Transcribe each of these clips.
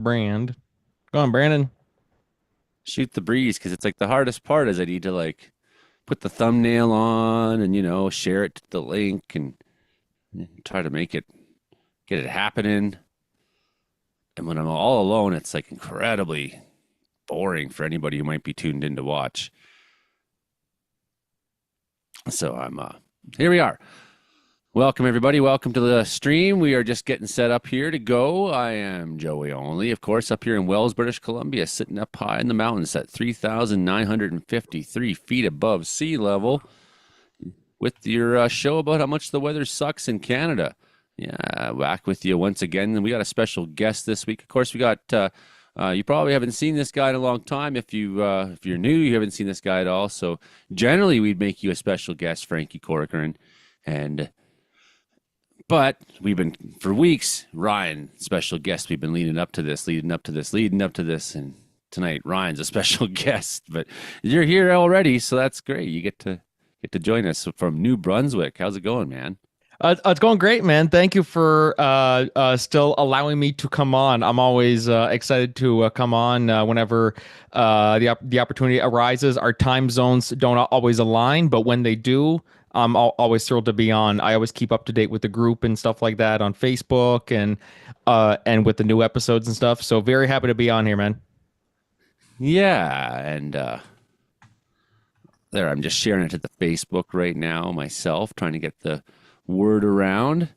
Brand. Go on, Brandon. Shoot the breeze because it's like the hardest part is I need to like put the thumbnail on and share it to the link and try to make it get it happening. And when I'm all alone, it's like incredibly boring for anybody who might be tuned in to watch. So I'm here we are. Welcome everybody. Welcome to the stream. We are just getting set up here to go. I am Joey Only, of course, up here in Wells, British Columbia, sitting up high in the mountains at 3,953 feet above sea level with your show about how much the weather sucks in Canada. Yeah, back with you once again. And we got a special guest this week. Of course, we got you probably haven't seen this guy in a long time. If you're new, you haven't seen this guy at all. So generally, we'd make you a special guest, Frankie Corcoran, and but we've been for weeks, Ryan, special guest. We've been leading up to this, and tonight Ryan's a special guest. But you're here already, so that's great. You get to join us from New Brunswick. How's it going, man? It's going great, man. Thank you for still allowing me to come on. I'm always excited to come on whenever the opportunity arises. Our time zones don't always align, but when they do, I'm always thrilled to be on. I always keep up to date with the group and stuff like that on Facebook and with the new episodes and stuff. So very happy to be on here, man. Yeah, and there I'm just sharing it to the Facebook right now myself, trying to get the word around,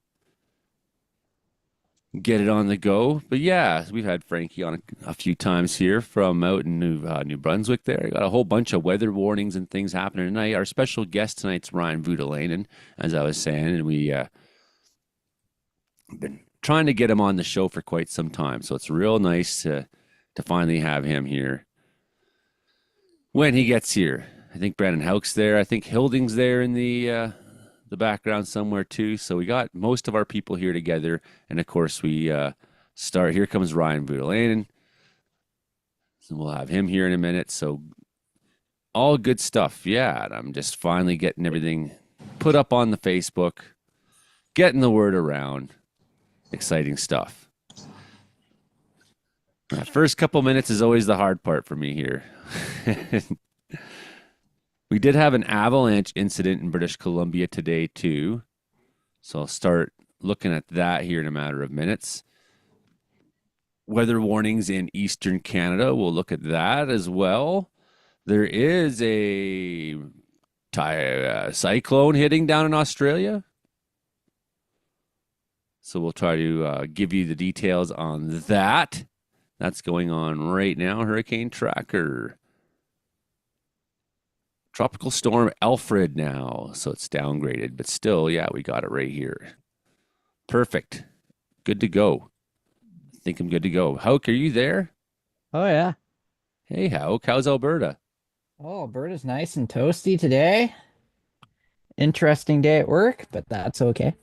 get it on the go. But yeah, we've had Frankie on a few times here from out in New Brunswick. There, got a whole bunch of weather warnings and things happening tonight. Our special guest tonight's Ryan Voutilainen, as I was saying, and we been trying to get him on the show for quite some time. So it's real nice to finally have him here when he gets here. I think Brandon Hauk's there. I think Hilding's there in the background somewhere too. So we got most of our people here together, and of course we start. Here comes Ryan Voutilainen, so we'll have him here in a minute. So all good stuff, yeah. And I'm just finally getting everything put up on the Facebook, getting the word around. Exciting stuff. That first couple minutes is always the hard part for me here. We did have an avalanche incident in British Columbia today, too. So I'll start looking at that here in a matter of minutes. Weather warnings in Eastern Canada. We'll look at that as well. There is a cyclone hitting down in Australia. So we'll try to give you the details on that. That's going on right now. Hurricane Tracker. Tropical Storm Alfred now. So it's downgraded, but still, yeah, we got it right here. Perfect. Good to go. I think I'm good to go. Hauk, are you there? Oh yeah. Hey, Hauk, how's Alberta? Oh, bird is nice and toasty today. Interesting day at work, but that's okay.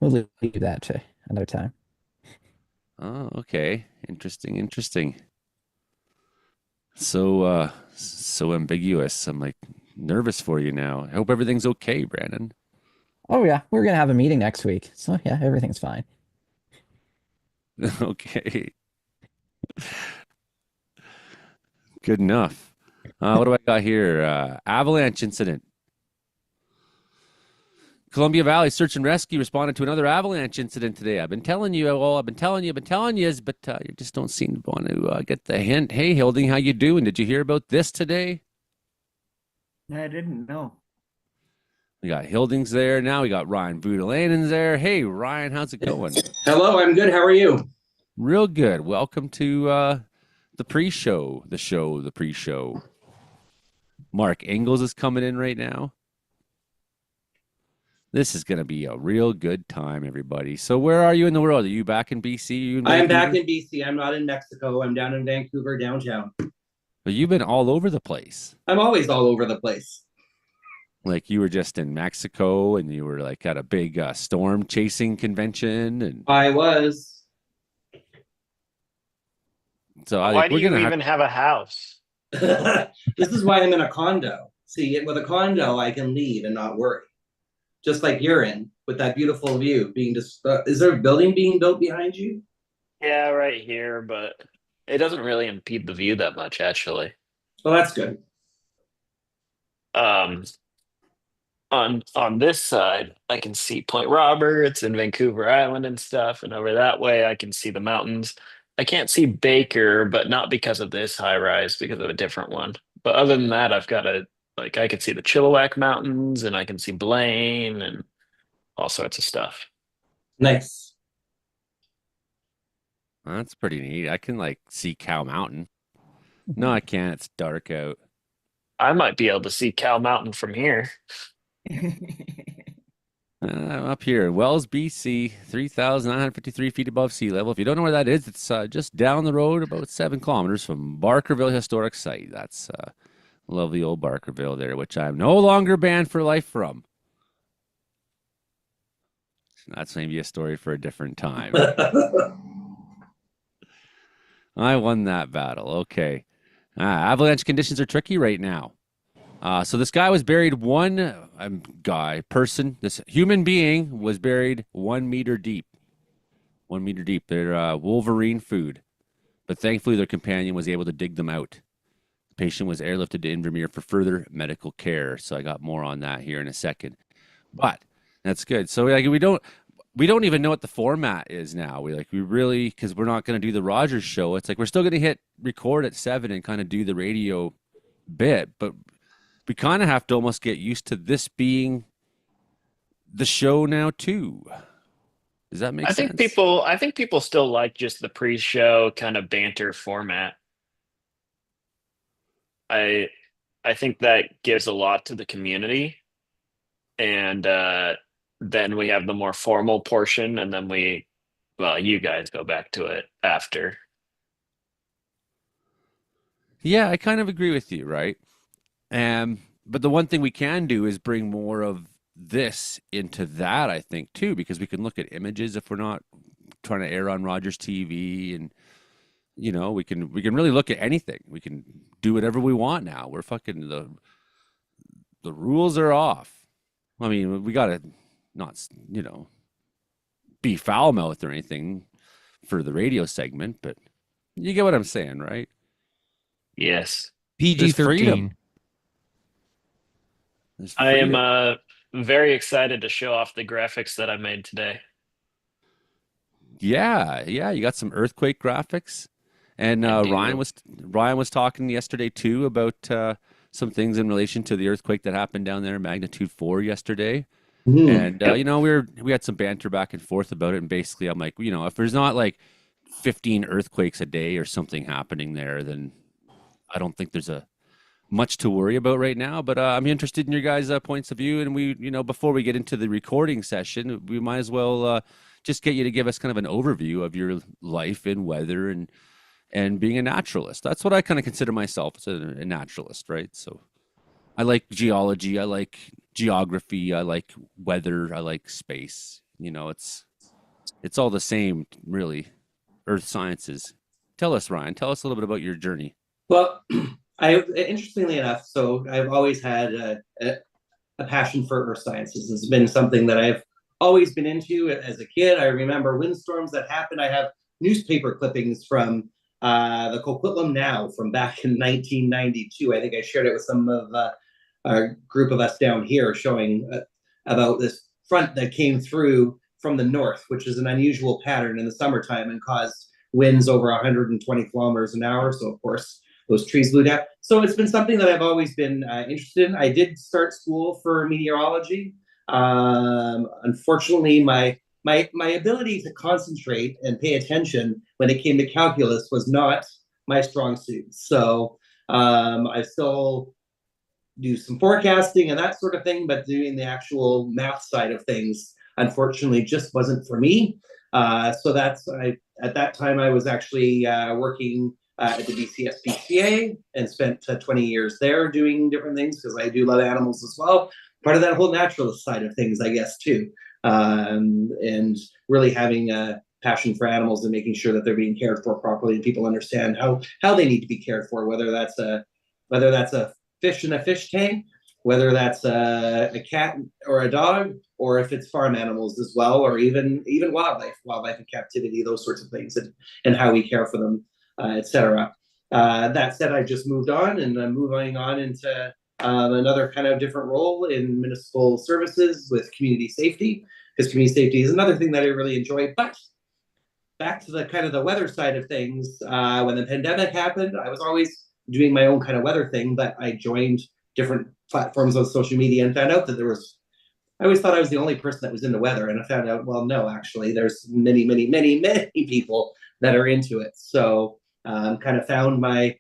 We'll leave that to another time. Oh, okay. Interesting, interesting. So ambiguous. I'm like nervous for you now. I hope everything's okay, Brandon. Oh yeah, we're gonna have a meeting next week. So yeah, everything's fine. Okay. Good enough. What do I got here? Avalanche incident. Columbia Valley Search and Rescue responded to another avalanche incident today. I've been telling you, I've been telling you, but you just don't seem to want to get the hint. Hey, Hilding, how you doing? Did you hear about this today? I didn't know. We got Hilding's there now. We got Ryan Voutilainen's there. Hey, Ryan, how's it going? Hello, I'm good. How are you? Real good. Welcome to the pre-show, the pre-show. Mark Engels is coming in right now. This is going to be a real good time, everybody. So where are you in the world? Are you back in BC? Are you in I'm Vancouver? back in BC. I'm not in Mexico. I'm down in Vancouver downtown. But you've been all over the place. I'm always all over the place. Like you were just in Mexico and you were like at a big storm chasing convention. And I was. so Why do we're going you to even have a house? This is why I'm in a condo. See, with a condo, I can leave and not worry. Just like you're in, with that beautiful view being just. Is there a building being built behind you? Yeah, right here, but it doesn't really impede the view that much, actually. Well, that's good. Um, on this side, I can see Point Roberts and Vancouver Island and stuff, and over that way, I can see the mountains. I can't see Baker, but not because of this high rise, because of a different one. But other than that, I've got a like I can see the Chilliwack Mountains, and I can see Blaine, and all sorts of stuff. Nice. That's pretty neat. I can like see Cow Mountain. No, I can't. It's dark out. I might be able to see Cow Mountain from here. I'm up here, Wells, BC, 3,953 feet above sea level. If you don't know where that is, it's just down the road about 7 kilometers from Barkerville Historic Site. That's lovely old Barkerville there, which I'm no longer banned for life from. That's maybe a story for a different time. I won that battle. Okay. Avalanche conditions are tricky right now. So this guy was buried this human being was buried 1 meter deep. 1 meter deep. They're wolverine food. But thankfully, their companion was able to dig them out. The patient was airlifted to Invermere for further medical care. So I got more on that here in a second. But that's good. So like we don't even know what the format is now. Because we're not going to do the Rogers show. It's like we're still going to hit record at 7 and kind of do the radio bit, but we kind of have to almost get used to this being the show now too. Does that make sense? I think people still like just the pre-show kind of banter format. I I think that gives a lot to the community, and then we have the more formal portion, and then you guys go back to it after. Yeah, I kind of agree with you, right? But the one thing we can do is bring more of this into that, I think, too, because we can look at images if we're not trying to air on Rogers TV, and we can really look at anything. We can do whatever we want now. We're fucking the rules are off. I mean, we gotta not be foul mouthed or anything for the radio segment, but you get what I'm saying, right? Yes, There's freedom. PG-13. There's I am freedom. very excited to show off the graphics that I made today. Yeah, yeah, you got some earthquake graphics, and I do. Ryan was talking yesterday too about some things in relation to the earthquake that happened down there, magnitude 4 yesterday. And Yep. we had some banter back and forth about it, and basically I'm like, if there's not like 15 earthquakes a day or something happening there, then I don't think there's a much to worry about right now. But I'm interested in your guys' points of view, and before we get into the recording session, we might as well just get you to give us kind of an overview of your life in weather and being a naturalist. That's what I kind of consider myself as a naturalist, right? So I like geology, I like geography, I like weather, I like space. It's all the same, really. Earth sciences. Tell us, Ryan. Tell us a little bit about your journey. Well, I interestingly enough, so I've always had a passion for earth sciences. It's been something that I've always been into as a kid. I remember windstorms that happened. I have newspaper clippings from the Coquitlam Now from back in 1992. I think I shared it with some of a group of us down here, showing about this front that came through from the north, which is an unusual pattern in the summertime and caused winds over 120 kilometers an hour. So, of course, those trees blew down. So it's been something that I've always been interested in. I did start school for meteorology. Unfortunately, my ability to concentrate and pay attention when it came to calculus was not my strong suit. So I still do some forecasting and that sort of thing, but doing the actual math side of things, unfortunately, just wasn't for me. So at that time I was actually working at the BCSPCA and spent 20 years there doing different things because I do love animals as well. Part of that whole naturalist side of things, I guess, too. And really having a passion for animals and making sure that they're being cared for properly and people understand how they need to be cared for, whether that's a fish in a fish tank whether that's a cat or a dog, or if it's farm animals as well, or even wildlife in captivity, those sorts of things, and how we care for them, etc. That said, I just moved on, and I'm moving on into another kind of different role in municipal services with community safety, because community safety is another thing that I really enjoy. But back to the kind of the weather side of things, when the pandemic happened, I was always doing my own kind of weather thing, but I joined different platforms on social media and found out that I always thought I was the only person that was into weather, and I found out, well, no, actually, there's many, many, many, many people that are into it. So kind of found my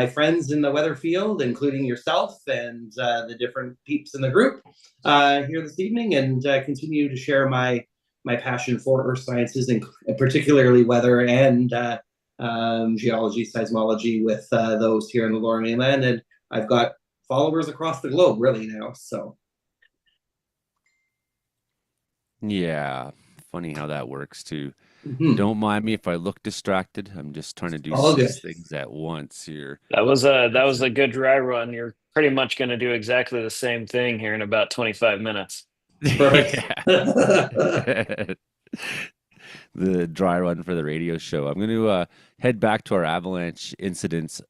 friends in the weather field, including yourself and the different peeps in the group here this evening, and continue to share my passion for earth sciences, and particularly weather and geology, seismology with those here in the Lower Mainland. And I've got followers across the globe really now. So Yeah, funny how that works too. mhm. Don't mind me if I look distracted. I'm just trying to do All good. 6 things at once here. That was a good dry run. You're pretty much going to do exactly the same thing here in about 25 minutes. Perfect. Yeah. The dry run for the radio show. I'm going to head back to our avalanche incidents.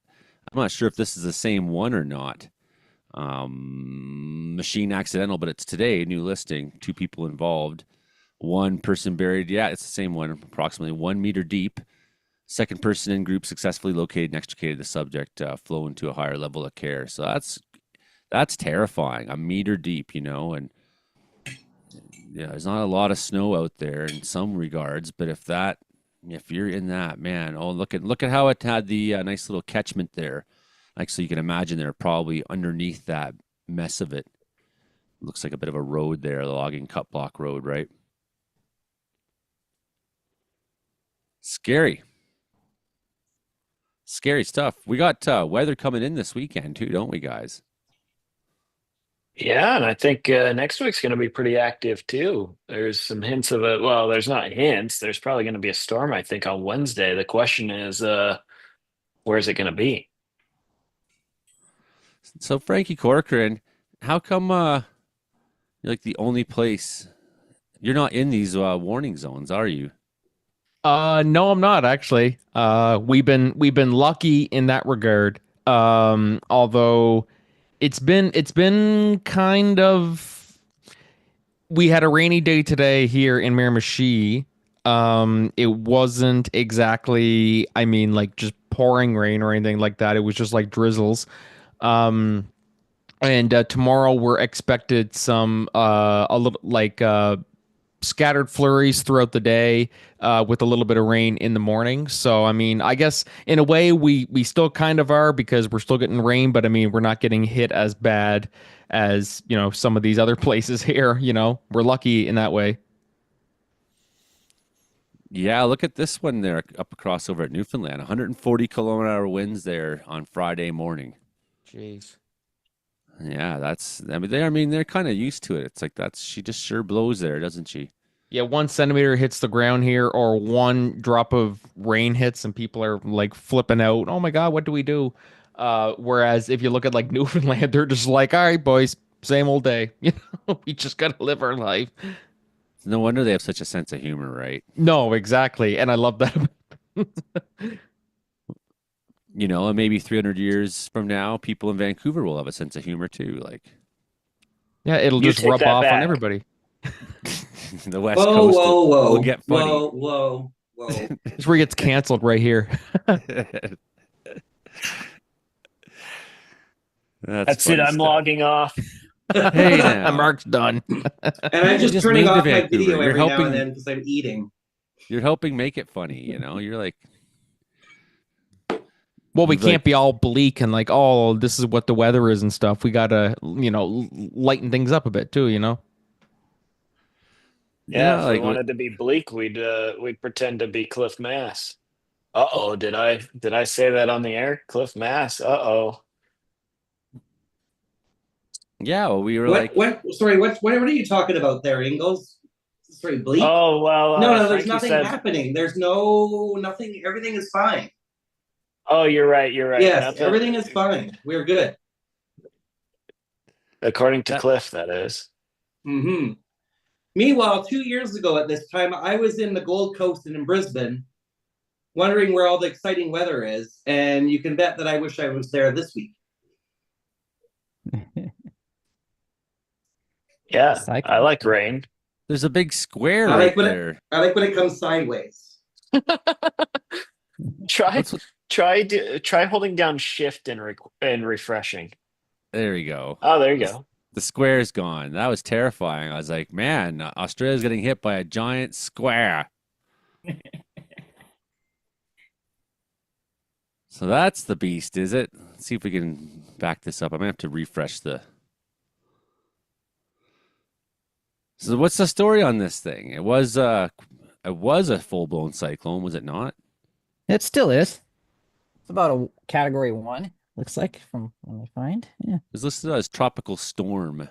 I'm not sure if this is the same one or not. Machine accidental, but it's today, new listing, 2 people involved, 1 person buried. Yeah, it's the same one, approximately 1 meter deep. Second person in group successfully located and extricated the subject, flown to a higher level of care. So that's terrifying. A meter deep, and yeah, there's not a lot of snow out there in some regards, but if you're in that, man, oh, look at how it had the nice little catchment there. Like, so you can imagine they're probably underneath that mess of it. Looks like a bit of a road there, the logging cut block road, right? Scary stuff. We got weather coming in this weekend too, don't we, guys? Yeah, and I think next week's going to be pretty active too. There's some hints of it. Well, there's not hints. There's probably going to be a storm, I think, on Wednesday. The question is, where's it going to be? So, Frankie Corcoran, how come you're like the only place you're not in these warning zones, are you? No, I'm not actually. We've been lucky in that regard. Although it's been kind of, we had a rainy day today here in Miramichi. It wasn't exactly, I mean, like just pouring rain or anything like that. It was just like drizzles. Um, and tomorrow we're expected some a little like scattered flurries throughout the day, with a little bit of rain in the morning. So, I mean, I guess in a way we still kind of are, because we're still getting rain, but I mean, we're not getting hit as bad as, some of these other places here, we're lucky in that way. Yeah, look at this one there up across over at Newfoundland. 140-kilometer-hour winds there on Friday morning. Jeez. Yeah, they're kind of used to it. It's like she just sure blows there, doesn't she? Yeah, 1 centimeter hits the ground here, or one drop of rain hits, and people are like flipping out. Oh my God, what do we do? Whereas if you look at like Newfoundland, they're just like, all right, boys, same old day. We just gotta live our life. No wonder they have such a sense of humor, right? No, exactly, and I love that. And maybe 300 years from now, people in Vancouver will have a sense of humor too. Like, Yeah, it'll You just take rub that off on back. everybody. the West Whoa, Coast whoa, will whoa, get funny. whoa. It's where he gets canceled right here. That's it. funny I'm stuff. logging off. Hey now. Mark's done. And I'm just just turning moved to off my Vancouver. video You're every now helping- and then because I'm eating. You're helping make it funny, You're like, Well, we Like- can't be all bleak and like, oh, this is what the weather is and stuff. We gotta, lighten things up a bit too, Yeah, if we like wanted to be bleak, we'd pretend to be Cliff Mass. Uh-oh, did I say that on the air? Cliff Mass. Uh-oh. yeah. Well, we were What? like, Sorry, what are you talking about there, Ingalls? Sorry, bleak? Oh, well, no, there's Frankie nothing said, happening. There's nothing. Everything is fine. oh, you're right. Yes, Nothing. everything is fine. We're good. According to That- Cliff, that is. Mm-hmm. Meanwhile, 2 years ago at this time, I was in the Gold Coast and in Brisbane, wondering where all the exciting weather is, and you can bet that I wish I was there this week. Yeah, Cycle. I like rain. There's a big square I right like when there. I like when it comes sideways. Try What's with- try holding down shift and refreshing. There you go. Oh, there you go. The square's gone. That was terrifying. I was like, man, Australia's getting hit by a giant square. So that's the beast, is it? Let's see if we can back this up. I'm gonna have to refresh the. So what's the story on this thing? It was a full-blown cyclone, was it not? It still is. It's about a category 1, looks like, from what I find. Yeah. It was listed as tropical storm.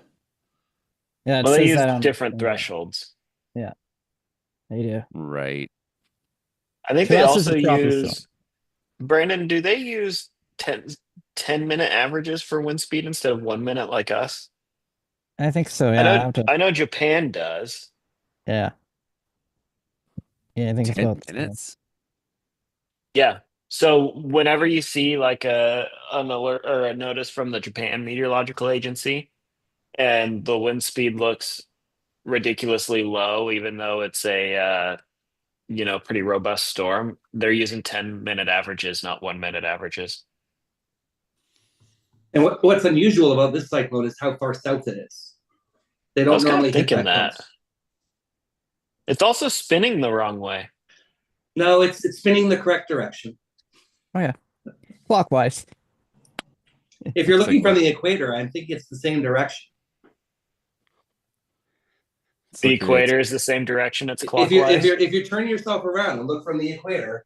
Yeah, it Well, they says use that on different thresholds. They do. Right. I think To they us, it's also a tropical storm. use Brandon, do they use 10-minute averages for wind speed instead of 1 minute like us? I think so. I Yeah, I know have to. I know Japan does. Yeah. Yeah, I think it's 10 about minutes. Yeah. So whenever you see like an alert or a notice from the Japan Meteorological Agency and the wind speed looks ridiculously low, even though it's a pretty robust storm, they're using 10-minute averages, not 1 minute averages. And what's unusual about this cyclone is how far south it is. They I don't was kind normally of hit thinking that that. close. It's also spinning the wrong way. No, it's spinning the correct direction. clockwise. If you're It's looking like from the equator, I think it's the same direction. It's The looking at equator is the same direction. It's If clockwise. you turn yourself around and look from the equator,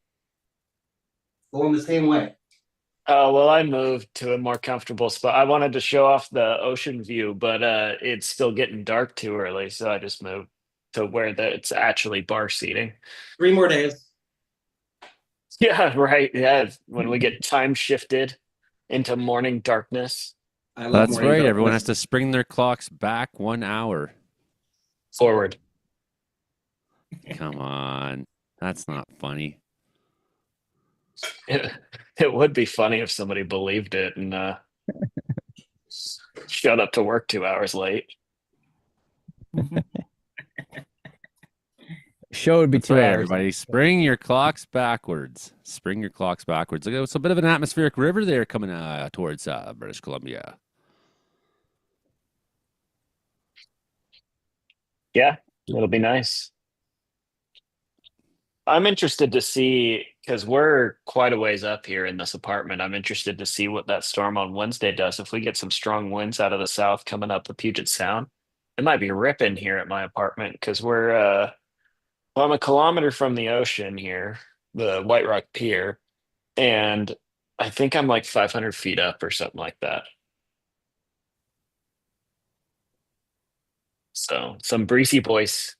going the same way. Oh, well, I moved to a more comfortable spot. I wanted to show off the ocean view, but it's still getting dark too early, so I just moved to where it's actually bar seating. 3 more days. Yeah, right. Yeah, when we get time shifted into morning darkness I love That's morning right. Everyone darkness. has to spring their clocks back 1 hour. forward. Come on. That's not funny. It would be funny if somebody believed it and showed up to work 2 hours late. Show would be That's 2 right, hours. everybody. Spring your clocks backwards. Spring your clocks backwards. Look, it's a bit of an atmospheric river there coming towards British Columbia. Yeah, it'll be nice. I'm interested to see, because we're quite a ways up here in this apartment. I'm interested to see what that storm on Wednesday does. If we get some strong winds out of the south coming up the Puget Sound, it might be ripping here at my apartment because I'm a kilometer from the ocean here, the White Rock Pier, and I think I'm like 500 feet up or something like that. So some breezy boys.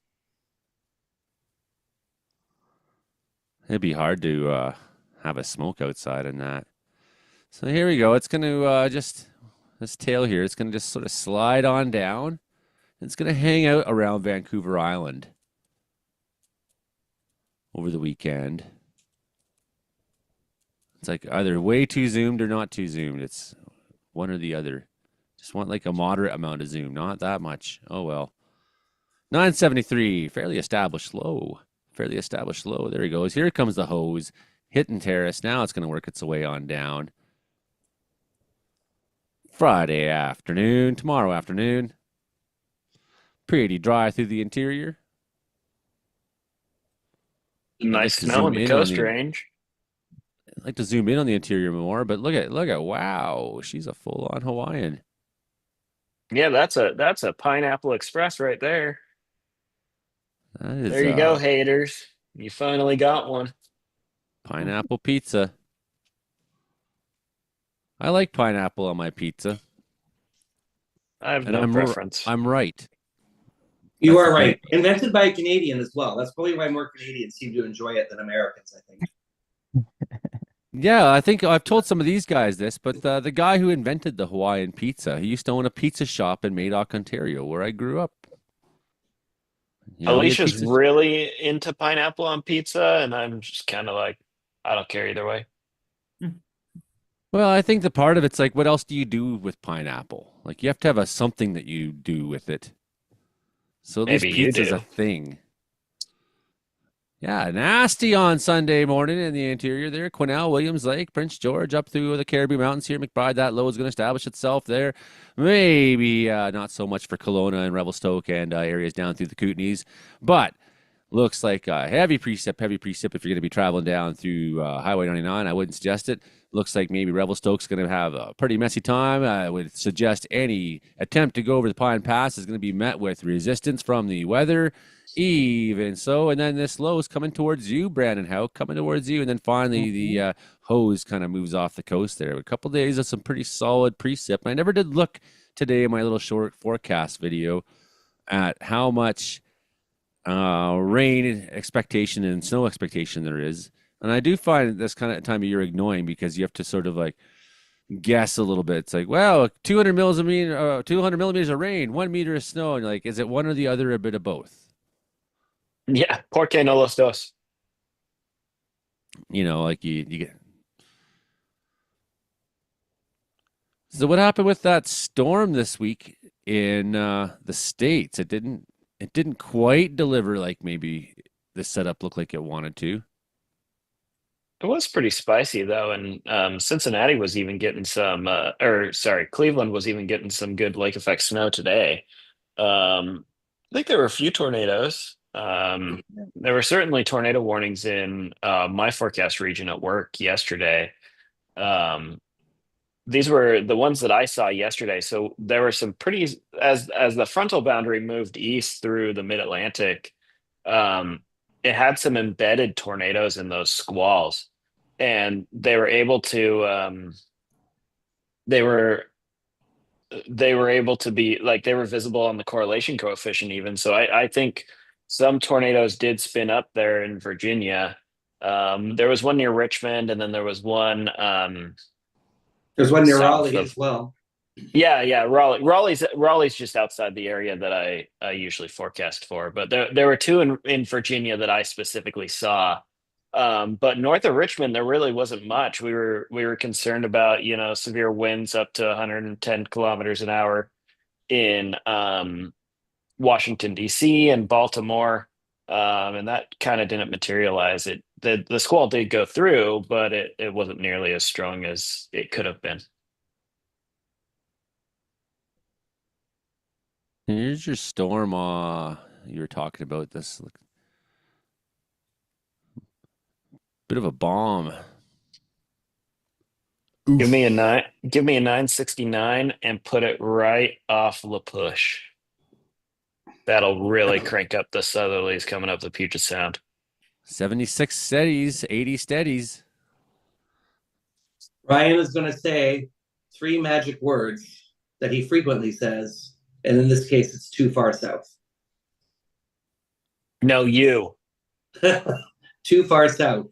It'd be hard to have a smoke outside in that. So here we go. It's going to this tail here, it's going to just sort of slide on down. It's going to hang out around Vancouver Island over the weekend. It's like either way too zoomed or not too zoomed. It's one or the other. Just want like a moderate amount of zoom, not that much. Oh well. 973, fairly established low. Fairly established low. There he goes. Here comes the hose. Hitting terrace. Now it's going to work its way on down. Friday afternoon, tomorrow afternoon. Pretty dry through the interior. Nice to smell in zoom the in on Coast the- Range. I'd like to zoom in on the interior more, but look at wow, she's a full-on Hawaiian. Yeah, that's a Pineapple Express right there. That is, There you go, haters. You finally got one. pineapple pizza. I like pineapple on my pizza. I have And no I'm preference. I'm right. You That's are the right. Invented by a Canadian as well. That's probably why more Canadians seem to enjoy it than Americans, I think. Yeah, I think I've told some of these guys this, but the guy who invented the Hawaiian pizza, he used to own a pizza shop in Madoc, Ontario, where I grew up. He had Alicia's pizza. really into pineapple on pizza, and I'm just kind of like, I don't care either way. Well, I think the part of it's like, what else do you do with pineapple? Like, you have to have something that you do with it. So at least Maybe you pizza's a do. thing. Yeah, nasty on Sunday morning in the interior there. Quesnel, Williams Lake, Prince George, up through the Caribou Mountains here. McBride, that low is going to establish itself there. Maybe not so much for Kelowna and Revelstoke and areas down through the Kootenays, but looks like heavy precip if you're going to be traveling down through Highway 99. I wouldn't suggest it. Looks like maybe Revelstoke's going to have a pretty messy time. I would suggest any attempt to go over the Pine Pass is going to be met with resistance from the weather. Even so, and then this low is coming towards you, Brandon Howe, coming towards you, and then finally the hose kind of moves off the coast there. A couple days of some pretty solid precip. I never did look today in my little short forecast video at how much rain expectation and snow expectation there is. And I do find this kind of time of year annoying because you have to sort of like guess a little bit. It's like, well, 200 millimeters of rain, 1 meter of snow. And you're like, is it one or the other, or a bit of both? Yeah, porque no los dos. Like you get. So what happened with that storm this week in the States? It didn't quite deliver like maybe the setup looked like it wanted to. It was pretty spicy though, and Cincinnati was even getting some, or sorry, Cleveland was even getting some good lake effect snow today. I think there were a few tornadoes. There were certainly tornado warnings in my forecast region at work yesterday. Um, these were the ones that I saw yesterday. So there were some pretty as the frontal boundary moved east through the mid-Atlantic, um, it had some embedded tornadoes in those squalls, and they were able to they were they were able to be like they were visible on the correlation coefficient even. So I think some tornadoes did spin up there in Virginia. There was one near Richmond, and then there was one There's one near south Raleigh of as well. yeah, Raleigh. Raleigh's just outside the area that I usually forecast for. But there were two in Virginia that I specifically saw. But north of Richmond, there really wasn't much. We were concerned about, severe winds up to 110 kilometers an hour in Washington, D.C. and Baltimore. And that kind of didn't materialize. The squall did go through, but it wasn't nearly as strong as it could have been. Here's your storm. You were talking about this bit of a bomb. Give me a 969 and put it right off La Push. That'll really crank up the southerlies coming up the Puget Sound. 76 steadies, 80 steadies. Ryan is going to say 3 magic words that he frequently says, and in this case, it's too far south. No, you. Too far south.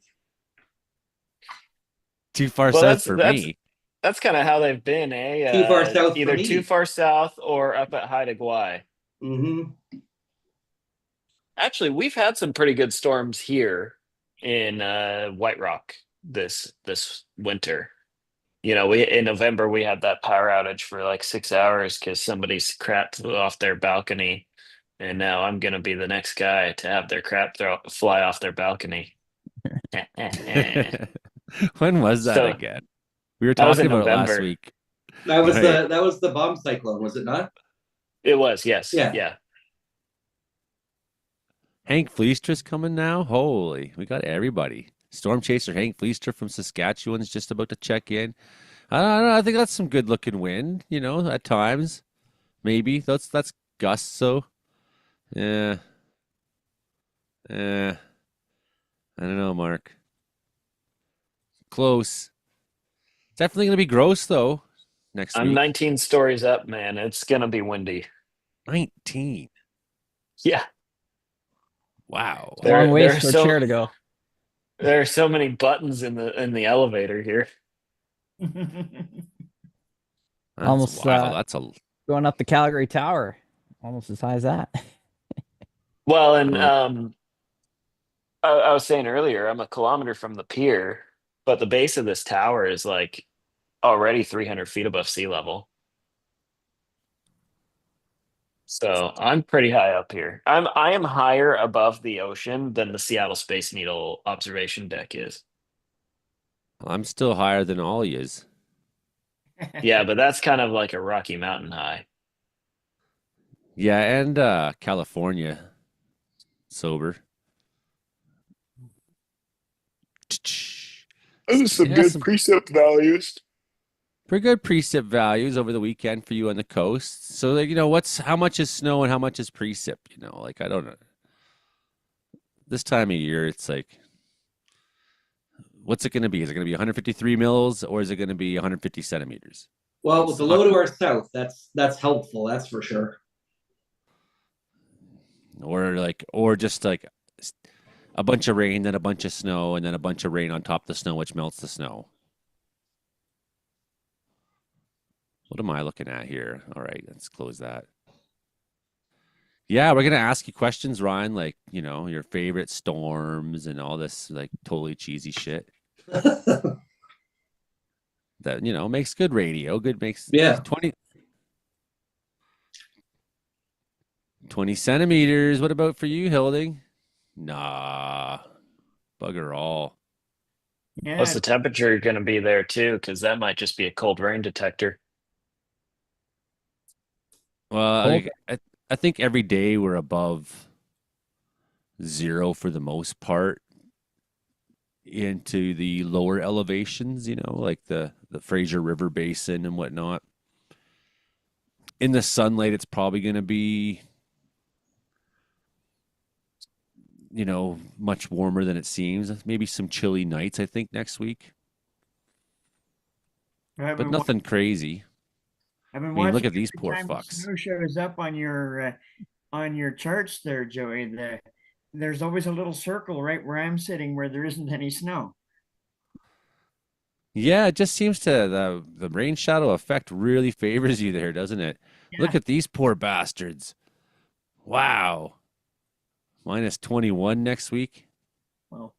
Too far Well, south for me. That's kind of how they've been, eh? Too far south for Either me. too far south or up at Haida Gwaii. Mm-hmm. Actually, we've had some pretty good storms here in White Rock this winter. In November we had that power outage for like 6 hours because somebody's crap flew off their balcony, and now I'm gonna be the next guy to have their crap fly off their balcony. When was that So, again? We were that was talking in about it last November. week. That was Right. the bomb cyclone, was it not? It was, yes. Yeah. Yeah. Hank Fleister's coming now. Holy, we got everybody. Storm chaser Hank Fleister from Saskatchewan's just about to check in. I don't know. I think that's some good looking wind. At times, maybe that's gusts. So, yeah. I don't know, Mark. Close. Definitely gonna be gross though. Next I'm week. 19 stories up, man. It's gonna be windy. 19. Yeah. Wow. There- Long ways there are for a so- chair to go. There are so many buttons in the elevator here. That's Almost wild. That's a going up the Calgary Tower, almost as high as that. Well, and uh, I was saying earlier, I'm a kilometer from the pier, but the base of this tower is like already 300 feet above sea level. So I'm pretty high up here. I am higher above the ocean than the Seattle Space Needle observation deck is. I'm still higher than all yous. Yeah, but that's kind of like a Rocky Mountain high. Yeah, and California sober. Those are some Yeah, good some precept values. pretty good precip values over the weekend for you on the coast. So like, how much is snow and how much is precip, Like I don't know. This time of year it's like what's it going to be? Is it going to be 153 mils or is it going to be 150 centimeters? Well, with the low to our south, that's helpful. That's for sure. Or just like a bunch of rain, then a bunch of snow, and then a bunch of rain on top of the snow, which melts the snow. What am I looking at here? All right, let's close that. Yeah, we're gonna ask you questions, Ryan, like your favorite storms and all this like totally cheesy shit that makes good radio. Good makes Yeah. 20 centimeters. What about for you, Hilding? Nah, bugger all. What's Yeah, the temperature going to be there too? Because that might just be a cold rain detector. Well, Cold. I think every day we're above zero for the most part into the lower elevations, like the Fraser River Basin and whatnot. In the sunlight, it's probably going to be, much warmer than it seems. Maybe some chilly nights, I think, next week, I've but been nothing crazy. I've been I mean, look watching at these every poor time the fucks. snow shows up on your charts there, Joey. There's always a little circle right where I'm sitting where there isn't any snow. Yeah, it just seems the rain shadow effect really favors you there, doesn't it? Look Yeah. at these poor bastards. Wow. Minus 21 next week. Well,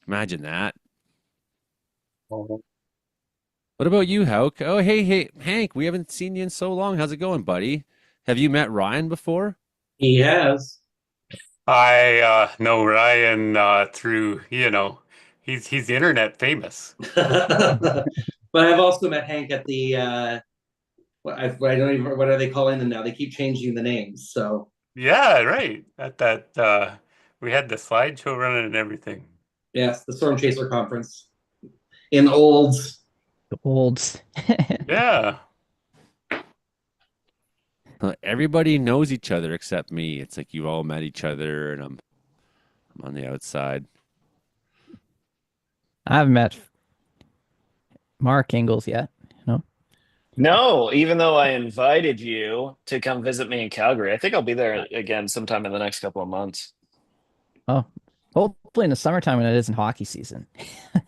Imagine that. What about you, Hauk? Oh, hey, Hank, we haven't seen you in so long. How's it going, buddy? Have you met Ryan before? He has. I know Ryan through, he's internet famous. But I've also met Hank at the I don't even, what are they calling them now? They keep changing the names. So Yeah, right. At that we had the slideshow running and everything. yes, the Storm Chaser conference in Olds. The olds. Yeah. Everybody knows each other except me. It's like you all met each other, and I'm on the outside. I haven't met Mark Ingalls yet. No, even though I invited you to come visit me in Calgary, I think I'll be there again sometime in the next couple of months. Oh, hopefully in the summertime when it isn't hockey season.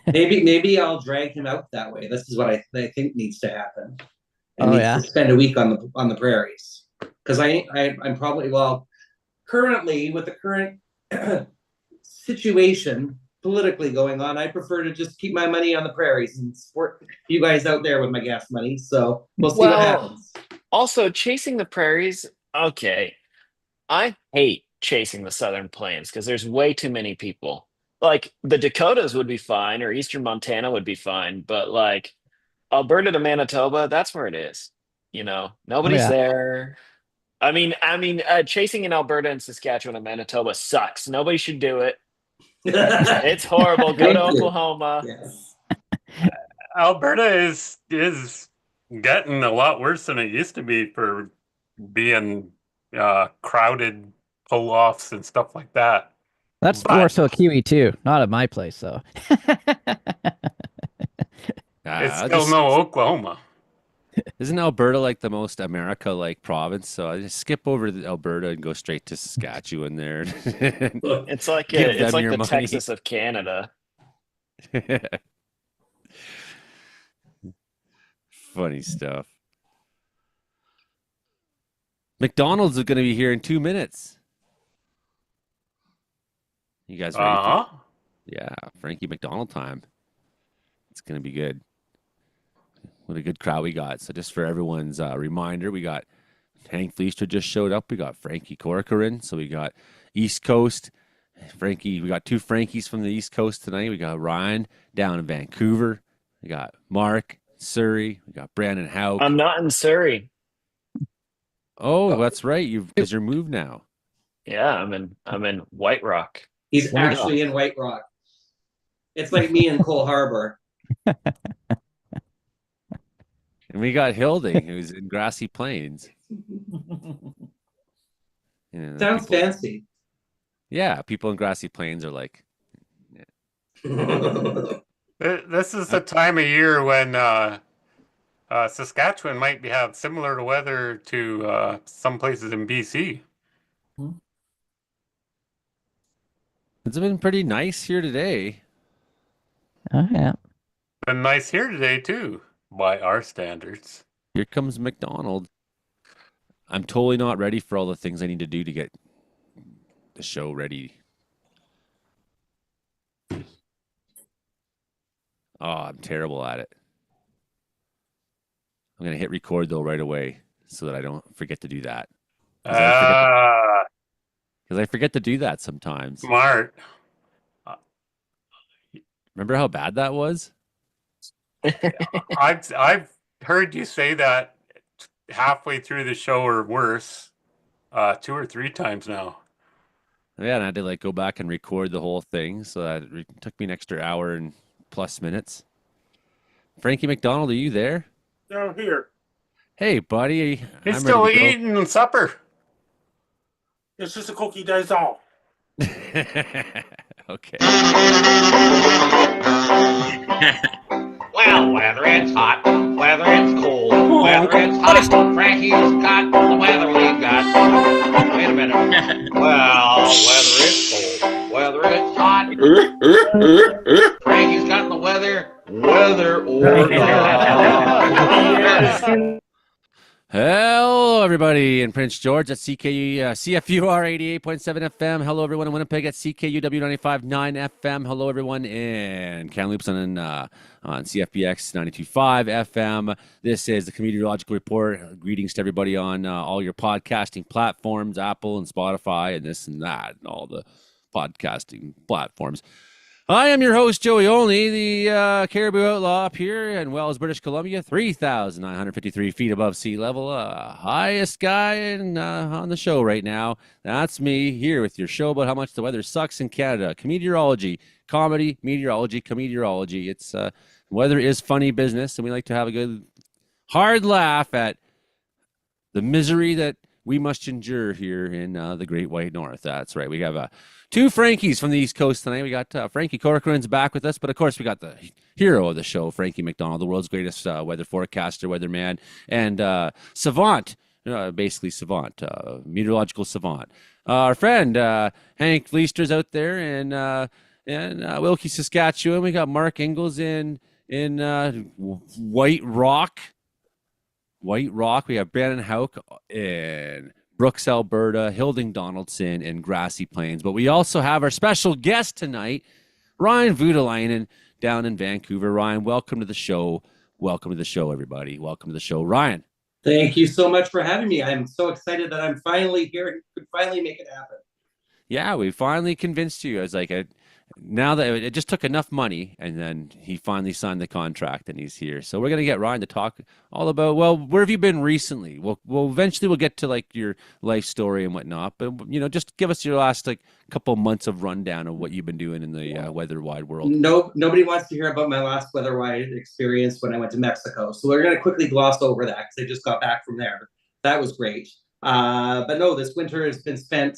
Maybe I'll drag him out that way. This is what I think needs to happen. And Oh, needs yeah? to spend a week on the prairies. Because I'm probably currently with the current situation politically going on, I prefer to just keep my money on the prairies and support you guys out there with my gas money. So we'll see what happens. Also, chasing the prairies, okay. I hate chasing the Southern Plains because there's way too many people. Like the Dakotas would be fine, or Eastern Montana would be fine, but like Alberta to Manitoba, that's where it is. Oh, Nobody's yeah. there. Chasing in Alberta and Saskatchewan and Manitoba sucks. Nobody should do it. It's horrible. Go to Thank you. Oklahoma. Yes. Alberta is getting a lot worse than it used to be for being crowded pull-offs and stuff like that. That's But- more so Kiwi too. Not at my place though. It's still no Oklahoma. Isn't Alberta like the most America-like province? So I just skip over to Alberta and go straight to Saskatchewan there. And It's like give it's them like your the money. Texas of Canada. Funny stuff. McDonald's is going to be here in 2 minutes. You guys ready for Uh-huh. Yeah, Frankie McDonald time. It's going to be good. What a good crowd we got. So just for everyone's reminder, we got Hank Fleister just showed up. We got Frankie Corcoran. So we got East Coast. Frankie, we got two Frankies from the East Coast tonight. We got Ryan down in Vancouver. We got Mark, Surrey. We got Brandon Hauk. I'm not in Surrey. Oh, that's right. Because you're moved now. Yeah, I'm in White Rock. He's actually in White Rock. It's like me in Cole Harbor. And we got Hildy, who's in Grassy Plains. Sounds fancy. Yeah, people in Grassy Plains are like. This is the time of year when Saskatchewan might have similar weather to some places in BC. It's been pretty nice here today. Oh yeah. Been nice here today too, by our standards. Here comes McDonald. I'm totally not ready for all the things I need to do to get the show ready. Oh, I'm terrible at it. I'm going to hit record, though, right away so that I don't forget to do that. Because I forget to do that sometimes. Smart. Remember how bad that was? I've heard you say that halfway through the show or worse 2 or 3 times now. Yeah, and I had to like go back and record the whole thing, so that it took me an extra hour and plus minutes. Frankie McDonald, are you there? Down here. Hey, buddy. He's still eating supper. It's just a cookie days off. Okay. Well, whether it's hot, whether it's cold, whether it's hot, Frankie's got the weather we've got. Wait a minute. Well, whether it's cold, whether it's hot, Frankie's got the weather or not. Hello, everybody in Prince George at CKU, CFUR 88.7 FM. Hello, everyone in Winnipeg at CKUW 95.9 FM. Hello, everyone in Kamloops on CFBX 92.5 FM. This is the Comedeorological Report. Greetings to everybody on all your podcasting platforms, Apple and Spotify and this and that, and all the podcasting platforms. I am your host, Joey Only, the Caribou Outlaw up here in Wells, British Columbia, 3,953 feet above sea level. Highest guy on the show right now. That's me here with your show about how much the weather sucks in Canada. Comedeorology, comedy, meteorology, comedeorology. It's weather is funny business, and we like to have a good, hard laugh at the misery that we must endure here in the Great White North. That's right. We have two Frankies from the East Coast tonight. We got Frankie Corcoran's back with us, but of course we got the hero of the show, Frankie McDonald, the world's greatest weather forecaster, weatherman, and savant, basically savant, meteorological savant. Our friend Hank Fleister's out there in Wilkie, Saskatchewan. We got Mark Ingalls in White Rock. We have Brandon Hauk in Brooks, Alberta, Hilding Donaldson in Grassy Plains. But we also have our special guest tonight, Ryan Voutilainen, down in Vancouver. Ryan, welcome to the show. Welcome to the show, everybody. Welcome to the show. Ryan. Thank you so much for having me. I'm so excited that I'm finally here and could finally make it happen. Yeah, we finally convinced you. I was like, now that it just took enough money, and then he finally signed the contract, and he's here. So we're gonna get Ryan to talk all about, well, where have you been recently? We'll eventually we'll get to like your life story and whatnot, but just give us your last like couple months of rundown of what you've been doing in the weather wide world. No, nobody wants to hear about my last weather wide experience when I went to Mexico, so we're gonna quickly gloss over that because I just got back from there. That was great, but no, this winter has been spent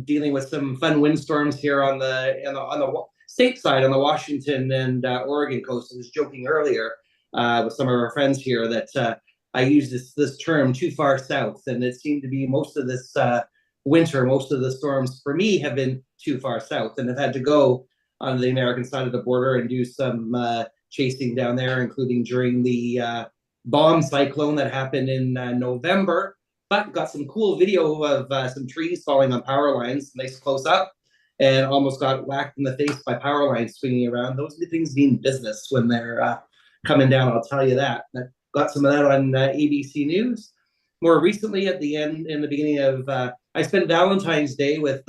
dealing with some fun windstorms here on the state side, on the Washington and Oregon coast. I was joking earlier with some of our friends here that I use this term too far south, and it seemed to be most of this winter, most of the storms for me have been too far south, and I've had to go on the American side of the border and do some chasing down there, including during the bomb cyclone that happened in November. But got some cool video of some trees falling on power lines, nice close up, and almost got whacked in the face by power lines swinging around. Those things mean business when they're coming down, I'll tell you that. I got some of that on ABC News. More recently, at the end, in the beginning of, I spent Valentine's Day with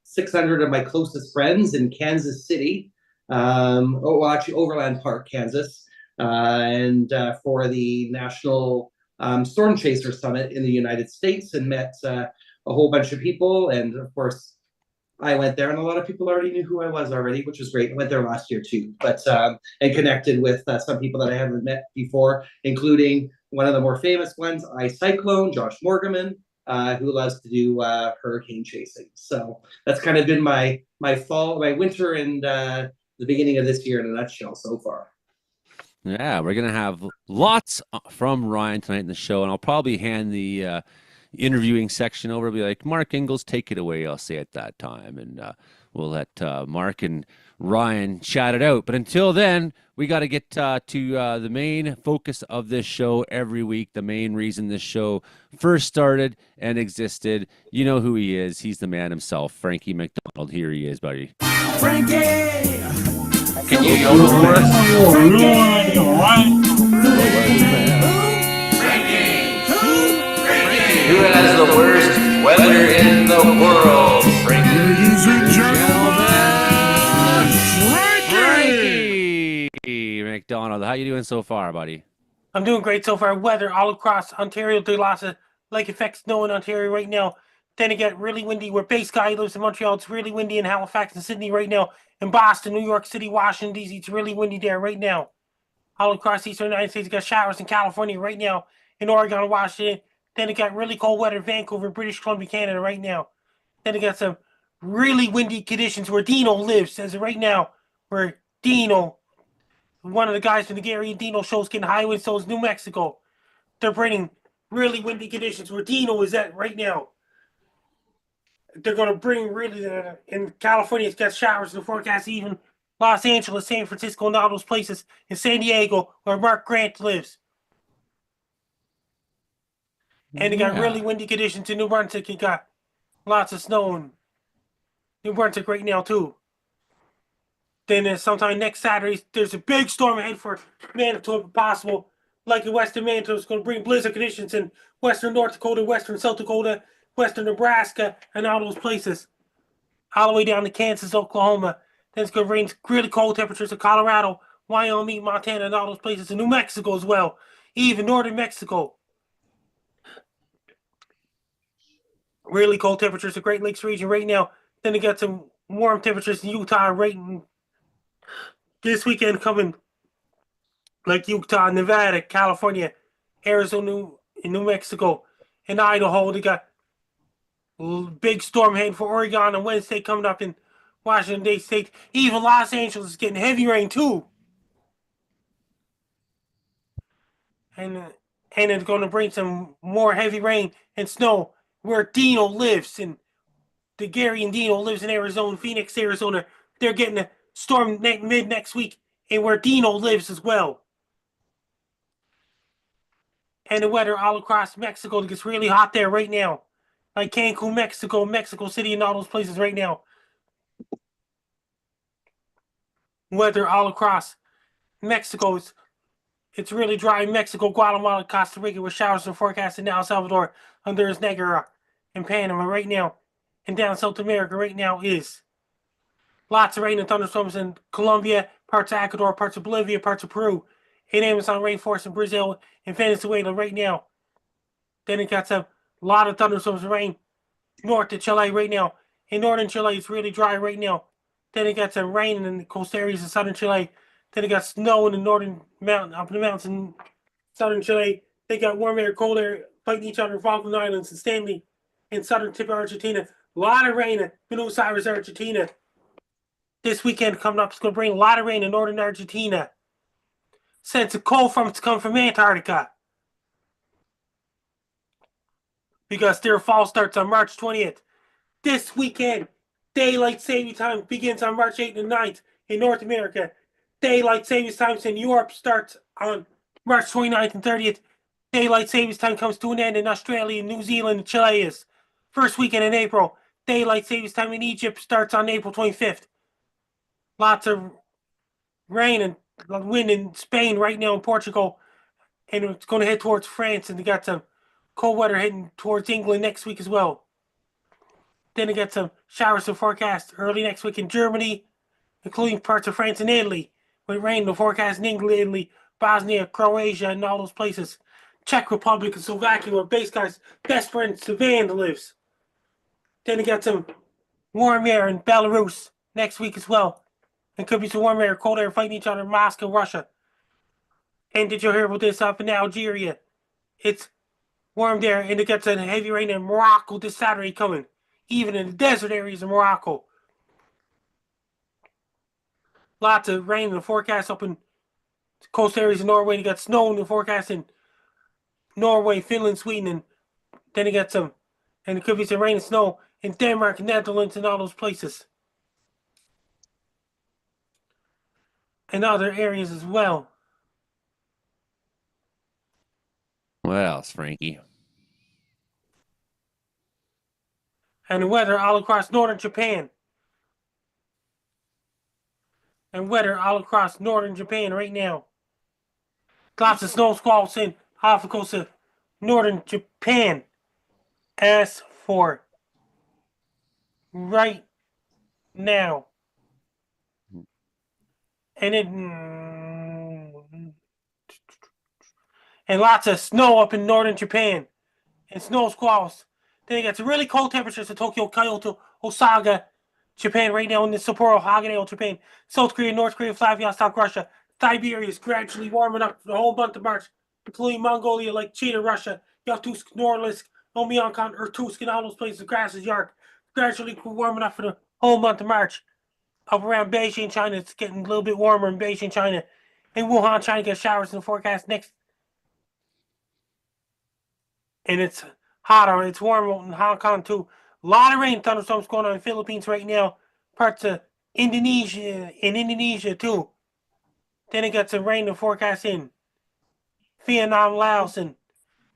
600 of my closest friends in Kansas City, actually Overland Park, Kansas, and for the National Storm Chaser Summit in the United States, and met a whole bunch of people. And of course, I went there, and a lot of people already knew who I was already, which was great. I went there last year too, but and connected with some people that I haven't met before, including one of the more famous ones, Cyclone, Josh Morgaman, who loves to do hurricane chasing. So that's kind of been my fall, my winter, and the beginning of this year in a nutshell so far. Yeah, we're going to have lots from Ryan tonight in the show, and I'll probably hand the interviewing section over, be like, Mark Ingalls, take it away, I'll say at that time, and we'll let Mark and Ryan chat it out. But until then, we got to get to the main focus of this show every week, the main reason this show first started and existed. You know who he is. He's the man himself, Frankie McDonald. Here he is, buddy. Frankie! Can you yodel for us? Who has the worst weather in the world? Ladies and gentlemen, Frankie McDonald. How you doing so far, buddy? I'm doing great so far. Weather all across Ontario. There's lots of lake effect snow in Ontario right now. Then it get really windy where Base Guy lives in Montreal. It's really windy in Halifax and Sydney right now. In Boston, New York City, Washington, D.C. It's really windy there right now. All across the eastern United States, you got showers in California right now. In Oregon and Washington. Then it got really cold weather in Vancouver, British Columbia, Canada right now. Then it got some really windy conditions where Dino lives, as of right now, where Dino, one of the guys from the Gary and Dino shows, getting high winds, so is New Mexico. They're bringing really windy conditions where Dino is at right now. They're going to bring really, in California, it's got showers in the forecast, even Los Angeles, San Francisco, and all those places, in San Diego, where Mark Grant lives. And it got really windy conditions in New Brunswick. It got lots of snow in New Brunswick right now, too. Then sometime next Saturday, there's a big storm ahead for Manitoba, possible. Like in western Manitoba, it's going to bring blizzard conditions in western North Dakota, western South Dakota, western Nebraska, and all those places. All the way down to Kansas, Oklahoma. Then it's going to bring really cold temperatures in Colorado, Wyoming, Montana, and all those places. And New Mexico as well. Even northern Mexico. Really cold temperatures in the Great Lakes region right now. Then they got some warm temperatures in Utah right in this weekend coming, like Utah, Nevada, California, Arizona, and New Mexico, and Idaho. They got big storm heading for Oregon on Wednesday coming up in Washington State. Even Los Angeles is getting heavy rain too. And it's going to bring some more heavy rain and snow where Dino lives, and the Gary and Dino lives in Arizona, Phoenix, Arizona. They're getting a storm mid next week, and where Dino lives as well. And the weather all across Mexico, it gets really hot there right now. Like Cancun, Mexico, Mexico City, and all those places right now. Weather all across Mexico. It's really dry in Mexico, Guatemala, Costa Rica, with showers are forecasted now. El Salvador, Honduras, Nicaragua, and Panama right now. And down South America right now is lots of rain and thunderstorms in Colombia, parts of Ecuador, parts of Bolivia, parts of Peru, and Amazon rainforest in Brazil and Venezuela right now. Then it got a lot of thunderstorms and rain north of Chile right now. In northern Chile, it's really dry right now. Then it got some rain in the coast areas of southern Chile. Then it got snow in the northern mountain, up in the mountains in southern Chile. They got warm air, cold air fighting each other in Falkland Islands and Stanley in southern tip of Argentina. A lot of rain in Buenos Aires, Argentina. This weekend coming up, it's going to bring a lot of rain in northern Argentina. sends a cold front to come from Antarctica. Because their fall starts on March 20th. This weekend, daylight saving time begins on March 8th and 9th in North America. Daylight savings times in Europe starts on March 29th and 30th. Daylight savings time comes to an end in Australia, New Zealand, and Chile. First weekend in April. Daylight savings time in Egypt starts on April 25th. Lots of rain and wind in Spain right now in Portugal. And it's going to head towards France. And they got some cold weather heading towards England next week as well. Then they get some showers and forecast early next week in Germany, including parts of France and Italy, with rain in the forecast in England, Italy, Bosnia, Croatia, and all those places. Czech Republic and Slovakia, where base guy's best friend Savannah lives. Then they get some warm air in Belarus next week as well. And could be some warm air, cold air fighting each other in Moscow, Russia. And did you hear about this up in Algeria? It's warm there, and it gets a heavy rain in Morocco this Saturday coming. Even in the desert areas of Morocco. Lots of rain in the forecast up in coast areas of Norway. You got snow in the forecast in Norway, Finland, Sweden, and then you got some, and it could be some rain and snow in Denmark, Netherlands, and all those places. And other areas as well. What else, Frankie? And the weather all across northern Japan. And weather all across northern Japan right now. Lots of snow squalls in off the coast of northern Japan. As for right now. And lots of snow up in northern Japan. And snow squalls. Then you got some really cold temperatures in Tokyo, Kyoto, Osaka, Japan right now, in the Sapporo, Haganeo, Japan, South Korea, North Korea, Vladivostok, Russia. Siberia is gradually warming up for the whole month of March, including Mongolia, like China, Russia, Yakutsk, Norilsk, Oymyakon, Irkutsk, and all those places, Grasses, Yark, gradually warming up for the whole month of March. Up around Beijing, China, it's getting a little bit warmer in Beijing, China. In Wuhan, China, gets showers in the forecast next. And it's hotter. It's warm in Hong Kong too. A lot of rain, thunderstorms going on in the Philippines right now. Parts of Indonesia, too. Then it got some rain in the forecast in Vietnam, Laos, and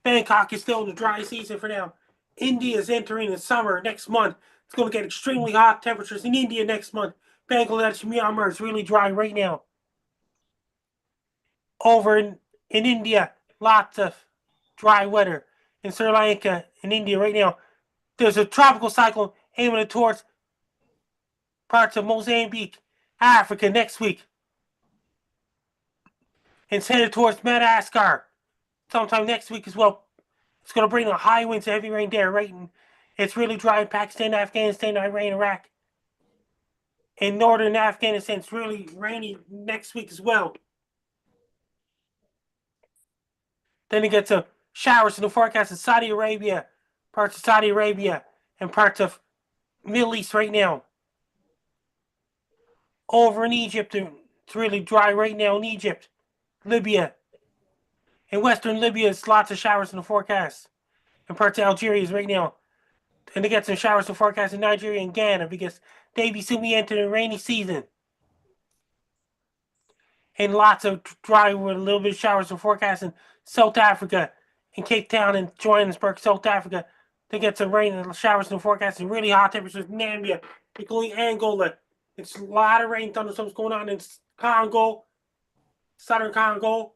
Bangkok is still in the dry season for now. India is entering the summer next month. It's going to get extremely hot temperatures in India next month. Bangladesh, Myanmar is really dry right now. Over in India, lots of dry weather. In Sri Lanka, in India right now, there's a tropical cyclone aiming towards parts of Mozambique, Africa next week. It's headed towards Madagascar sometime next week as well. It's going to bring a high winds and heavy rain there, right? And it's really dry in Pakistan, Afghanistan, Iran, Iraq. In northern Afghanistan, it's really rainy next week as well. Then it gets some showers in the forecast in Saudi Arabia, parts of Saudi Arabia, and parts of Middle East right now. Over in Egypt, it's really dry right now in Egypt, Libya. In western Libya, it's lots of showers in the forecast. And parts of Algeria right now. And they get some showers in the forecast in Nigeria and Ghana because they be soon entering the rainy season. And lots of dry with a little bit of showers in the forecast in South Africa, in Cape Town and Johannesburg, South Africa. They get some rain and showers in the forecast and really hot temperatures in Namibia, including Angola. It's a lot of rain, thunderstorms going on in Congo, southern Congo,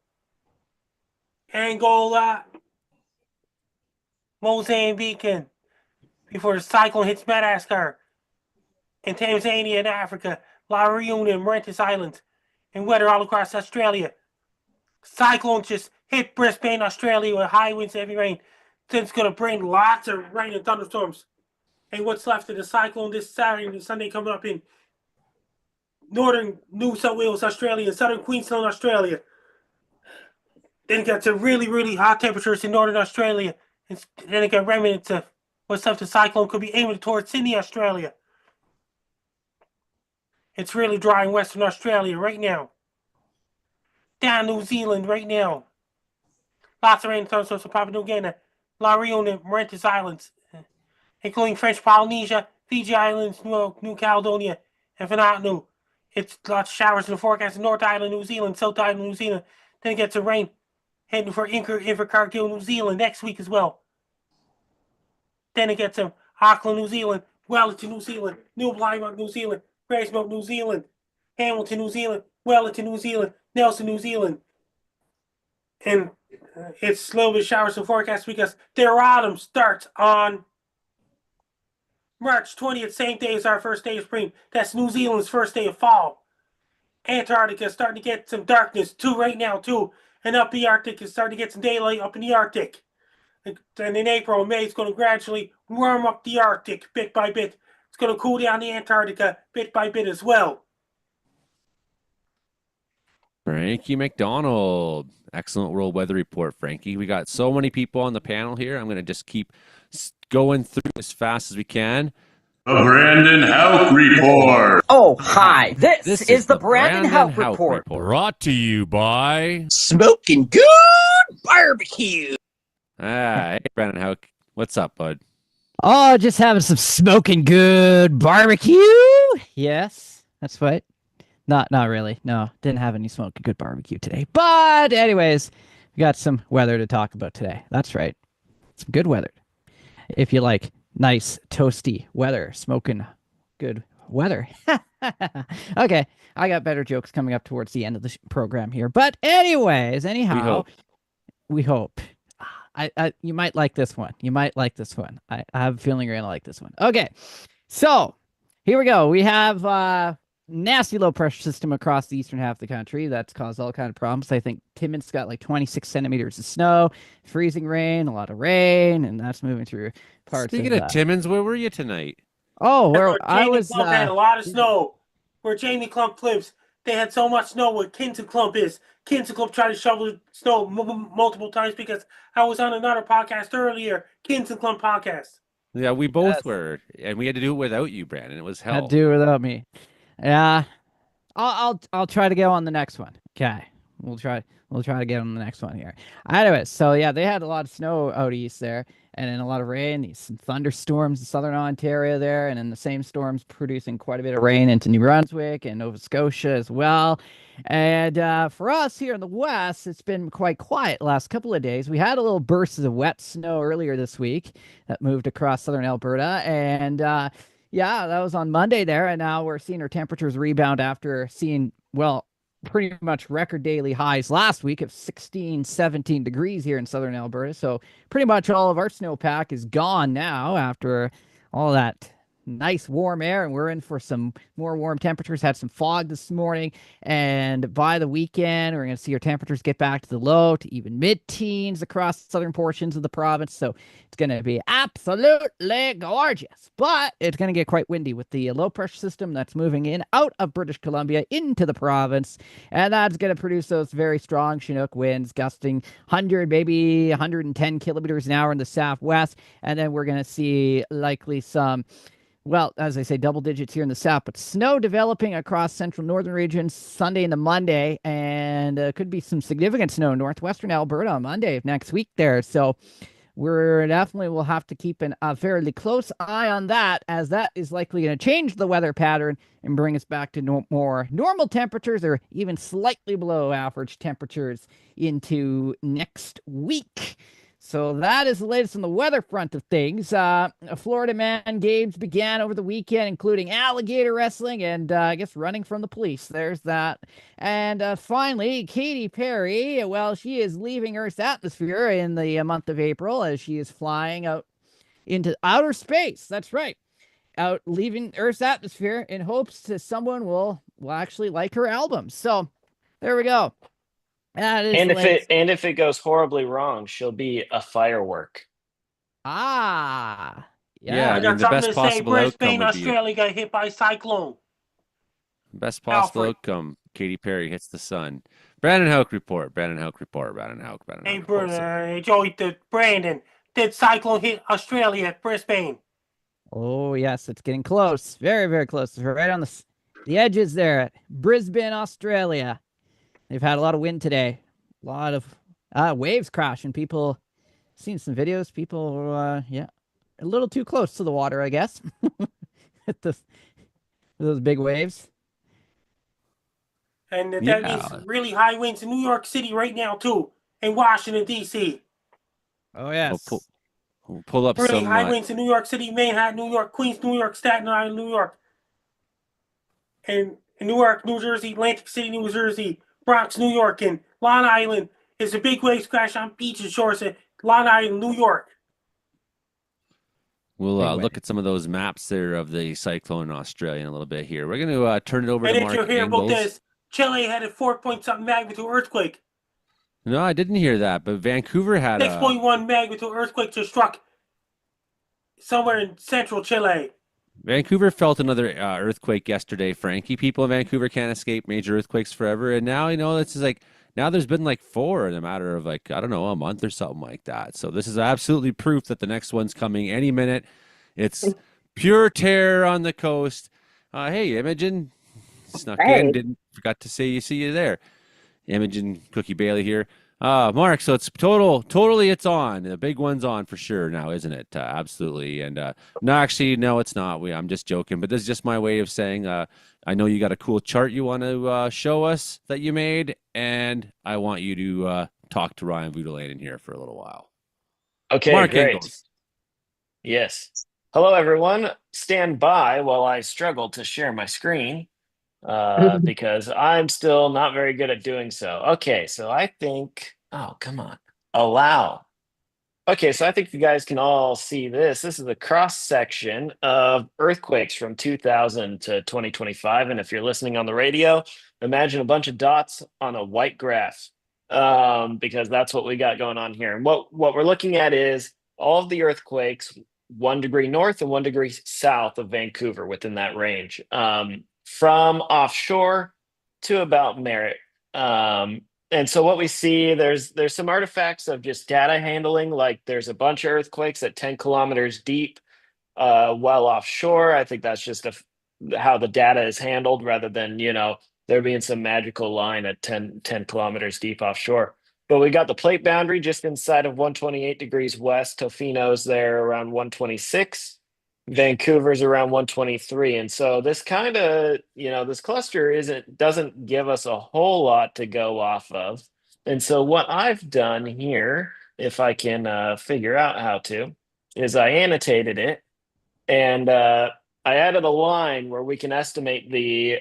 Angola, Mozambique, and before the cyclone hits Madagascar, and Tanzania and Africa, La Reunion and Mauritius Islands, and weather all across Australia. Cyclone just hit Brisbane, Australia with high winds and heavy rain. So it's going to bring lots of rain and thunderstorms. And what's left of the cyclone this Saturday and Sunday coming up in northern New South Wales, Australia, and southern Queensland, Australia. Then it got some really, really hot temperatures in northern Australia. And then it got remnants of what's left of the cyclone could be aiming towards Sydney, Australia. It's really dry in Western Australia right now. down New Zealand right now. Lots of rain and thunderstorms for Papua New Guinea, La Réunion, and Mauritius Islands, including French Polynesia, Fiji Islands, New Caledonia, and Vanuatu. It's lots of showers in the forecast in North Island, New Zealand, South Island, New Zealand. Then it gets some rain heading for Invercargill, New Zealand next week as well. Then it gets some Auckland, New Zealand, Wellington, New Zealand, New Plymouth, New Zealand, Gracemount, New Zealand, Hamilton, New Zealand, Wellington, New Zealand, Nelson, New Zealand. And it's a little bit of showers and forecast because their autumn starts on March 20th, same day as our first day of spring. That's New Zealand's first day of fall. Antarctica is starting to get some darkness too right now too. And up the Arctic is starting to get some daylight up in the Arctic. And in April and May, it's going to gradually warm up the Arctic bit by bit. It's going to cool down the Antarctica bit by bit as well. Frankie McDonald. Excellent world weather report, Frankie. We got so many people on the panel here. I'm going to just keep going through as fast as we can. The Brandon Houck Report. Oh, hi. This is the Brandon Houck Report. Brought to you by Smoking Good Barbecue. Hey, Brandon Houck. What's up, bud? Oh, just having some smoking good barbecue. Yes, that's right. Not really. No, didn't have any smoking good barbecue today. But anyways, we got some weather to talk about today. That's right. Some good weather. If you like nice toasty weather, smoking good weather. Okay, I got better jokes coming up towards the end of the program here. But anyways, anyhow, we hope. You might like this one. You might like this one. I have a feeling you're gonna like this one. Okay, so here we go. We have nasty low pressure system across the eastern half of the country that's caused all kind of problems. I think Timmins got like 26 centimeters of snow, freezing rain, a lot of rain, and that's moving through parts. Speaking of Timmins, where were you tonight? Oh, where I was had a lot of snow. Where Jamie Clump lives, they had so much snow where Kinson Clump is. Kinson Clump tried to shovel snow multiple times because I was on another podcast earlier, Kinson Clump podcast. Yeah, we both were, and we had to do it without you, Brandon. It was hell. Had to do it without me. Yeah, I'll try to get on the next one. Okay, we'll try to get on the next one here. Anyways, so yeah, they had a lot of snow out east there, and then a lot of rain, some thunderstorms in southern Ontario there, and then the same storms producing quite a bit of rain into New Brunswick and Nova Scotia as well. And for us here in the west, it's been quite quiet the last couple of days. We had a little burst of wet snow earlier this week that moved across southern Alberta, and yeah, that was on Monday there, and now we're seeing our temperatures rebound after seeing, well, pretty much record daily highs last week of 16, 17 degrees here in southern Alberta. So pretty much all of our snowpack is gone now after all that nice warm air, and we're in for some more warm temperatures. Had some fog this morning, and by the weekend we're going to see our temperatures get back to the low to even mid-teens across southern portions of the province. So it's going to be absolutely gorgeous, but it's going to get quite windy with the low pressure system that's moving in out of British Columbia into the province, and that's going to produce those very strong Chinook winds gusting 100, maybe 110 kilometers an hour in the southwest. And then we're going to see likely some, well, as I say, double digits here in the south, but snow developing across central northern regions Sunday into Monday, and could be some significant snow in northwestern Alberta on Monday of next week there. So we're definitely will have to keep a fairly close eye on that, as that is likely going to change the weather pattern and bring us back to more normal temperatures or even slightly below average temperatures into next week. So that is the latest on the weather front of things. Florida man games began over the weekend, including alligator wrestling and I guess running from the police. There's that. And finally, Katy Perry, well, she is leaving Earth's atmosphere in the month of April as she is flying out into outer space. That's right. Out leaving Earth's atmosphere in hopes that someone will actually like her album. So there we go. And if it goes horribly wrong, she'll be a firework. Ah, yeah. I I mean, got the something best to say. possible outcome Brisbane, would be Australia got hit by a cyclone. best possible Alfred. outcome. Katy Perry hits the sun. Brandon Houck report. Brandon Houck report. Brandon Houck. Hey, Joey, Brandon, did cyclone hit Australia, Brisbane? Oh yes, it's getting close. Very, very close. We're right on the edges there at Brisbane, Australia. They've had a lot of wind today. A lot of waves crashing. People seen some videos. People, yeah, a little too close to the water, I guess. At those big waves. And that Yeah. means really high winds in New York City right now, too, and Washington, D.C. Oh, yes. We'll pull up Really some high winds in New York City, Manhattan, New York, Queens, New York, Staten Island, New York. And in Newark, New Jersey, Atlantic City, New Jersey, Bronx, New York, and Long Island is a big waves crash on beaches shores at Long Island, New York. We'll look at some of those maps there of the cyclone in Australia in a little bit here. We're going to turn it over and to if Mark you're here Engels. about this, Chile had a 4-point-something magnitude earthquake. No, I didn't hear that, but Vancouver had 6.1 magnitude earthquake just struck somewhere in central Chile. Vancouver felt another earthquake yesterday, Frankie. People in Vancouver can't escape major earthquakes forever. And now, this is like, now there's been like 4 in a matter of like, I don't know, a month or something like that. So this is absolutely proof that the next one's coming any minute. It's pure terror on the coast. Hey, Imogen, snuck in. Forgot to say see you there. Imogen Cookie Bailey here. Mark, so it's totally it's on. The big one's on for sure now, isn't it? Absolutely. And no, actually, no, it's not. I'm just joking, but this is just my way of saying I know you got a cool chart you want to show us that you made, and I want you to talk to Ryan Voutilainen here for a little while. Okay, Mark great. Engels. Yes. Hello, everyone. Stand by while I struggle to share my screen because I'm still not very good at doing so. Okay, so I think, oh, come on. Allow. Okay, so I think you guys can all see this. This is a cross section of earthquakes from 2000 to 2025. And if you're listening on the radio, imagine a bunch of dots on a white graph because that's what we got going on here. And what we're looking at is all of the earthquakes 1 degree north and 1 degree south of Vancouver within that range, from offshore to about Merritt. And so what we see, there's some artifacts of just data handling, like there's a bunch of earthquakes at 10 kilometers deep, well offshore. I think that's just how the data is handled rather than, there being some magical line at 10 kilometers deep offshore. But we got the plate boundary just inside of 128 degrees west. Tofino's there around 126. Vancouver's around 123. And so this kind of, this cluster doesn't give us a whole lot to go off of. And so what I've done here, if I can figure out how to, is I annotated it and I added a line where we can estimate the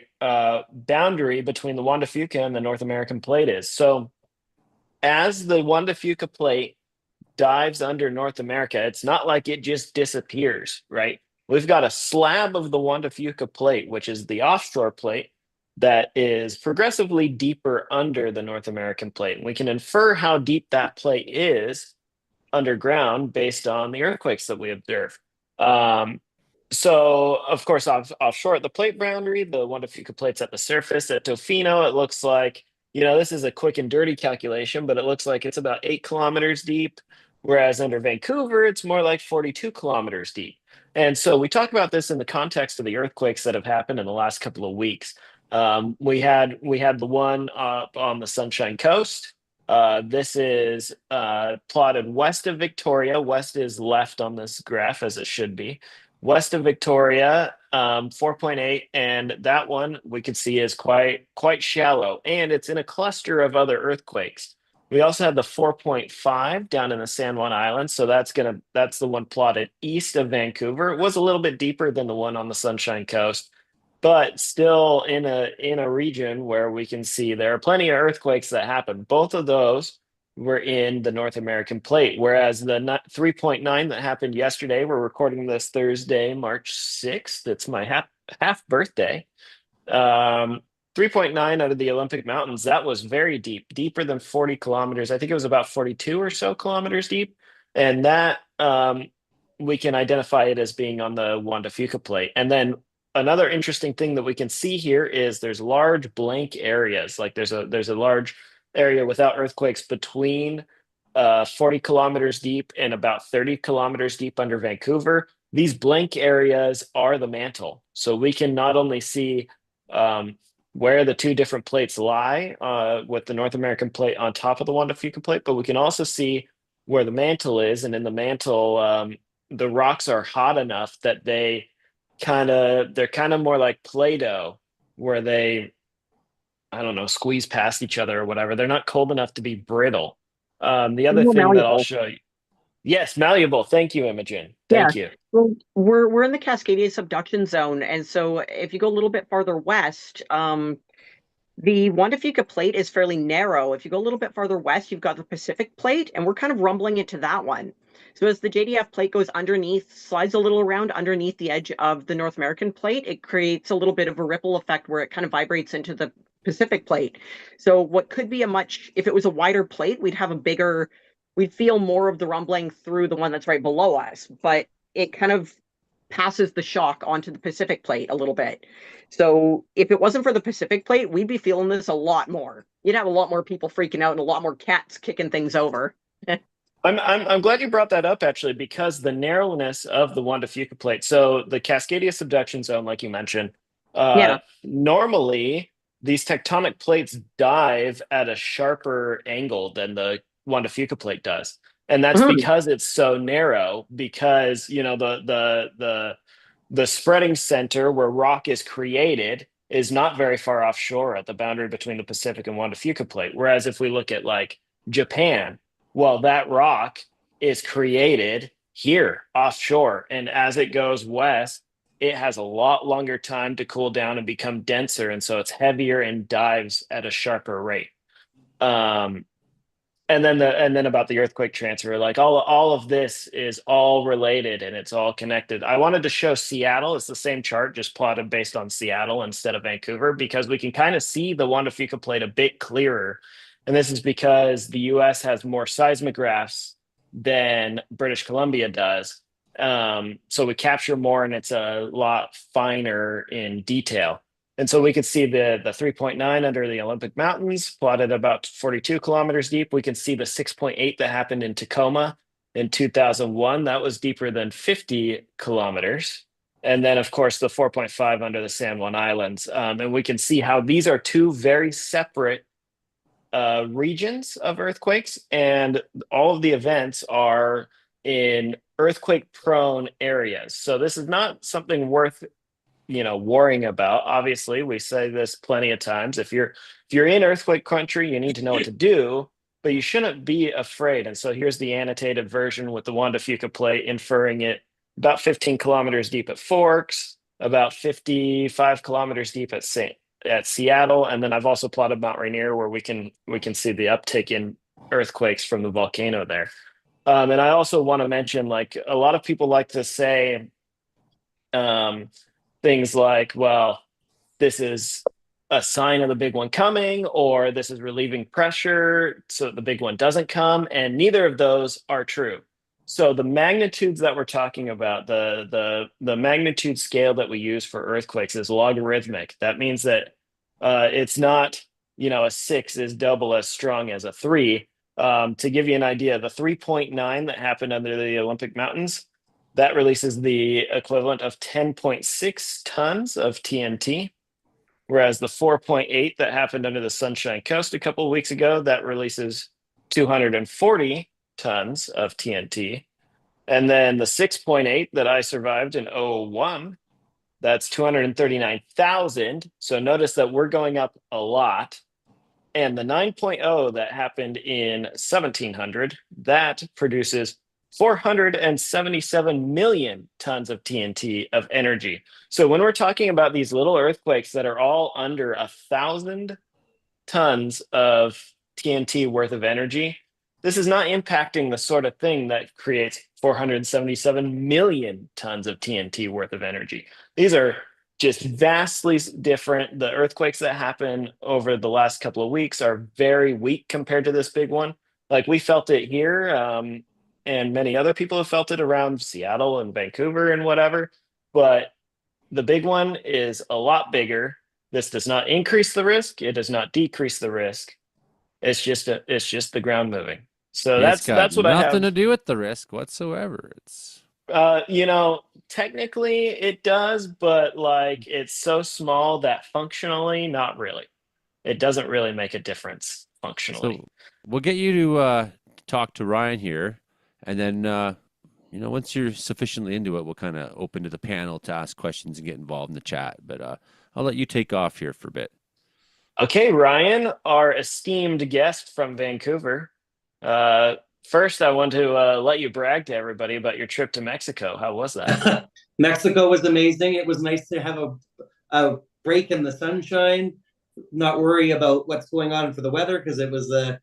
boundary between the Juan de Fuca and the North American plate is. So as the Juan de Fuca plate dives under North America, it's not like it just disappears, right? We've got a slab of the Juan de Fuca plate, which is the offshore plate, that is progressively deeper under the North American plate. And we can infer how deep that plate is underground based on the earthquakes that we observe. So, of course, offshore at the plate boundary, the Juan de Fuca plate's at the surface. At Tofino, it looks like, this is a quick and dirty calculation, but it looks like it's about 8 kilometers deep. Whereas under Vancouver, it's more like 42 kilometers deep. And so we talk about this in the context of the earthquakes that have happened in the last couple of weeks. We had the one up on the Sunshine Coast. This is plotted west of Victoria. West is left on this graph, as it should be. West of Victoria, 4.8, and that one we could see is quite shallow, and it's in a cluster of other earthquakes. We also have the 4.5 down in the San Juan Islands, so that's the one plotted east of Vancouver. It was a little bit deeper than the one on the Sunshine Coast, but still in a region where we can see there are plenty of earthquakes that happen. Both of those were in the North American plate, whereas the 3.9 that happened yesterday, we're recording this Thursday, March 6th. It's my half birthday. 3.9 out of the Olympic Mountains, that was very deep, deeper than 40 kilometers. I think it was about 42 or so kilometers deep. And that we can identify it as being on the Juan de Fuca plate. And then another interesting thing that we can see here is there's large blank areas. Like there's a large area without earthquakes between 40 kilometers deep and about 30 kilometers deep under Vancouver. These blank areas are the mantle. So we can not only see where the two different plates lie, with the North American plate on top of the Juan de Fuca plate, but we can also see where the mantle is, and in the mantle, the rocks are hot enough that they're kind of more like Play-Doh, where they, I don't know, squeeze past each other or whatever. They're not cold enough to be brittle. The other More thing that I'll malleable. show you. Yes, malleable. Thank you, Imogen. Yeah. Thank you. Well, we're in the Cascadia subduction zone, and so if you go a little bit farther west, the Juan de Fuca plate is fairly narrow. If you go a little bit farther west, you've got the Pacific plate, and we're kind of rumbling into that one. So as the JDF plate goes underneath, slides a little around underneath the edge of the North American plate, it creates a little bit of a ripple effect where it kind of vibrates into the Pacific plate. So what could be if it was a wider plate, we'd feel more of the rumbling through the one that's right below us, but it kind of passes the shock onto the Pacific plate a little bit. So if it wasn't for the Pacific plate, we'd be feeling this a lot more. You'd have a lot more people freaking out and a lot more cats kicking things over. I'm glad you brought that up, actually, because the narrowness of the Juan de Fuca plate. So the Cascadia subduction zone, like you mentioned, Yeah. normally these tectonic plates dive at a sharper angle than the Juan de Fuca plate does. And that's because it's so narrow, because, you know, the spreading center where rock is created is not very far offshore at the boundary between the Pacific and Juan de Fuca plate. Whereas if we look at like Japan, well, that rock is created here offshore. And as it goes west, it has a lot longer time to cool down and become denser. And so it's heavier and dives at a sharper rate. And then about the earthquake transfer, like all of this is all related and it's all connected. I wanted to show Seattle. It's the same chart, just plotted based on Seattle instead of Vancouver, because we can kind of see the Juan de Fuca plate a bit clearer. And this is because the US has more seismographs than British Columbia does. So we capture more and it's a lot finer in detail. And so we could see the 3.9 under the Olympic Mountains, plotted about 42 kilometers deep. We can see the 6.8 that happened in Tacoma in 2001. That was deeper than 50 kilometers. And then, of course, the 4.5 under the San Juan Islands. And we can see how these are two very separate regions of earthquakes. And all of the events are in earthquake-prone areas. So this is not something worth worrying about. Obviously, we say this plenty of times. If you're in earthquake country, you need to know what to do, but you shouldn't be afraid. And so here's the annotated version with the Juan de Fuca plate, inferring it about 15 kilometers deep at Forks, about 55 kilometers deep at Seattle, and then I've also plotted Mount Rainier, where we can see the uptick in earthquakes from the volcano there. And I also want to mention, like, a lot of people like to say things like, well, this is a sign of the big one coming, or this is relieving pressure so the big one doesn't come. And neither of those are true. So the magnitudes that we're talking about, the magnitude scale that we use for earthquakes is logarithmic. That means that it's not, a 6 is double as strong as a 3. To give you an idea, the 3.9 that happened under the Olympic Mountains, that releases the equivalent of 10.6 tons of TNT, whereas the 4.8 that happened under the Sunshine Coast a couple of weeks ago, that releases 240 tons of TNT. And then the 6.8 that I survived in 2001, that's 239,000. So notice that we're going up a lot. And the 9.0 that happened in 1700, that produces 477 million tons of TNT of energy. So when we're talking about these little earthquakes that are all under 1,000 tons of TNT worth of energy, this is not impacting the sort of thing that creates 477 million tons of TNT worth of energy. These are just vastly different. The earthquakes that happen over the last couple of weeks are very weak compared to this big one. Like, we felt it here, and many other people have felt it around Seattle and Vancouver and whatever. But the big one is a lot bigger. This does not increase the risk. It does not decrease the risk. It's just the ground moving. So that's what I have. Nothing to do with the risk whatsoever. It's Technically it does, but like it's so small that functionally, not really. It doesn't really make a difference functionally. So we'll get you to talk to Ryan here, and then once you're sufficiently into it, we'll kind of open to the panel to ask questions and get involved in the chat. But I'll let you take off here for a bit. Okay, Ryan, our esteemed guest from Vancouver. First, I want to let you brag to everybody about your trip to Mexico. How was that? Mexico was amazing. It was nice to have a break in the sunshine, not worry about what's going on for the weather, because it was a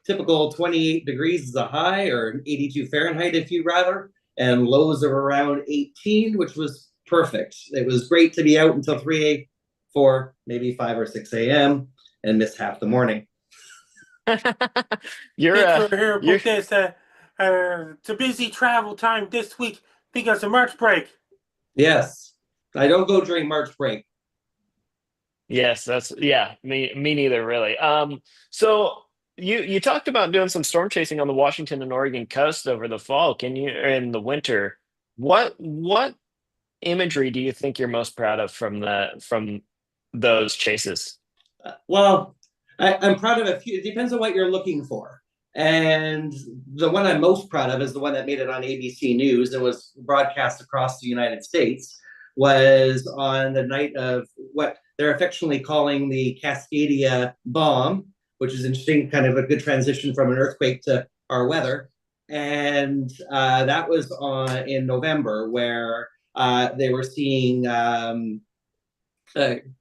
typical 28 degrees is a high, or 82 Fahrenheit if you rather, and lows of around 18, which was perfect. It was great to be out until 4, maybe 5 or 6 a.m. and miss half the morning. You're it's a busy travel time this week because of March break. Yes, I don't go during March break. Yes, me neither, really. So you talked about doing some storm chasing on the Washington and Oregon coast over the fall. Can you, or in the winter? What imagery do you think you're most proud of from those chases? Well, I'm proud of a few. It depends on what you're looking for. And the one I'm most proud of is the one that made it on ABC News and was broadcast across the United States. Was on the night of what they're affectionately calling the Cascadia bomb, which is interesting, kind of a good transition from an earthquake to our weather. And that was in November, where they were seeing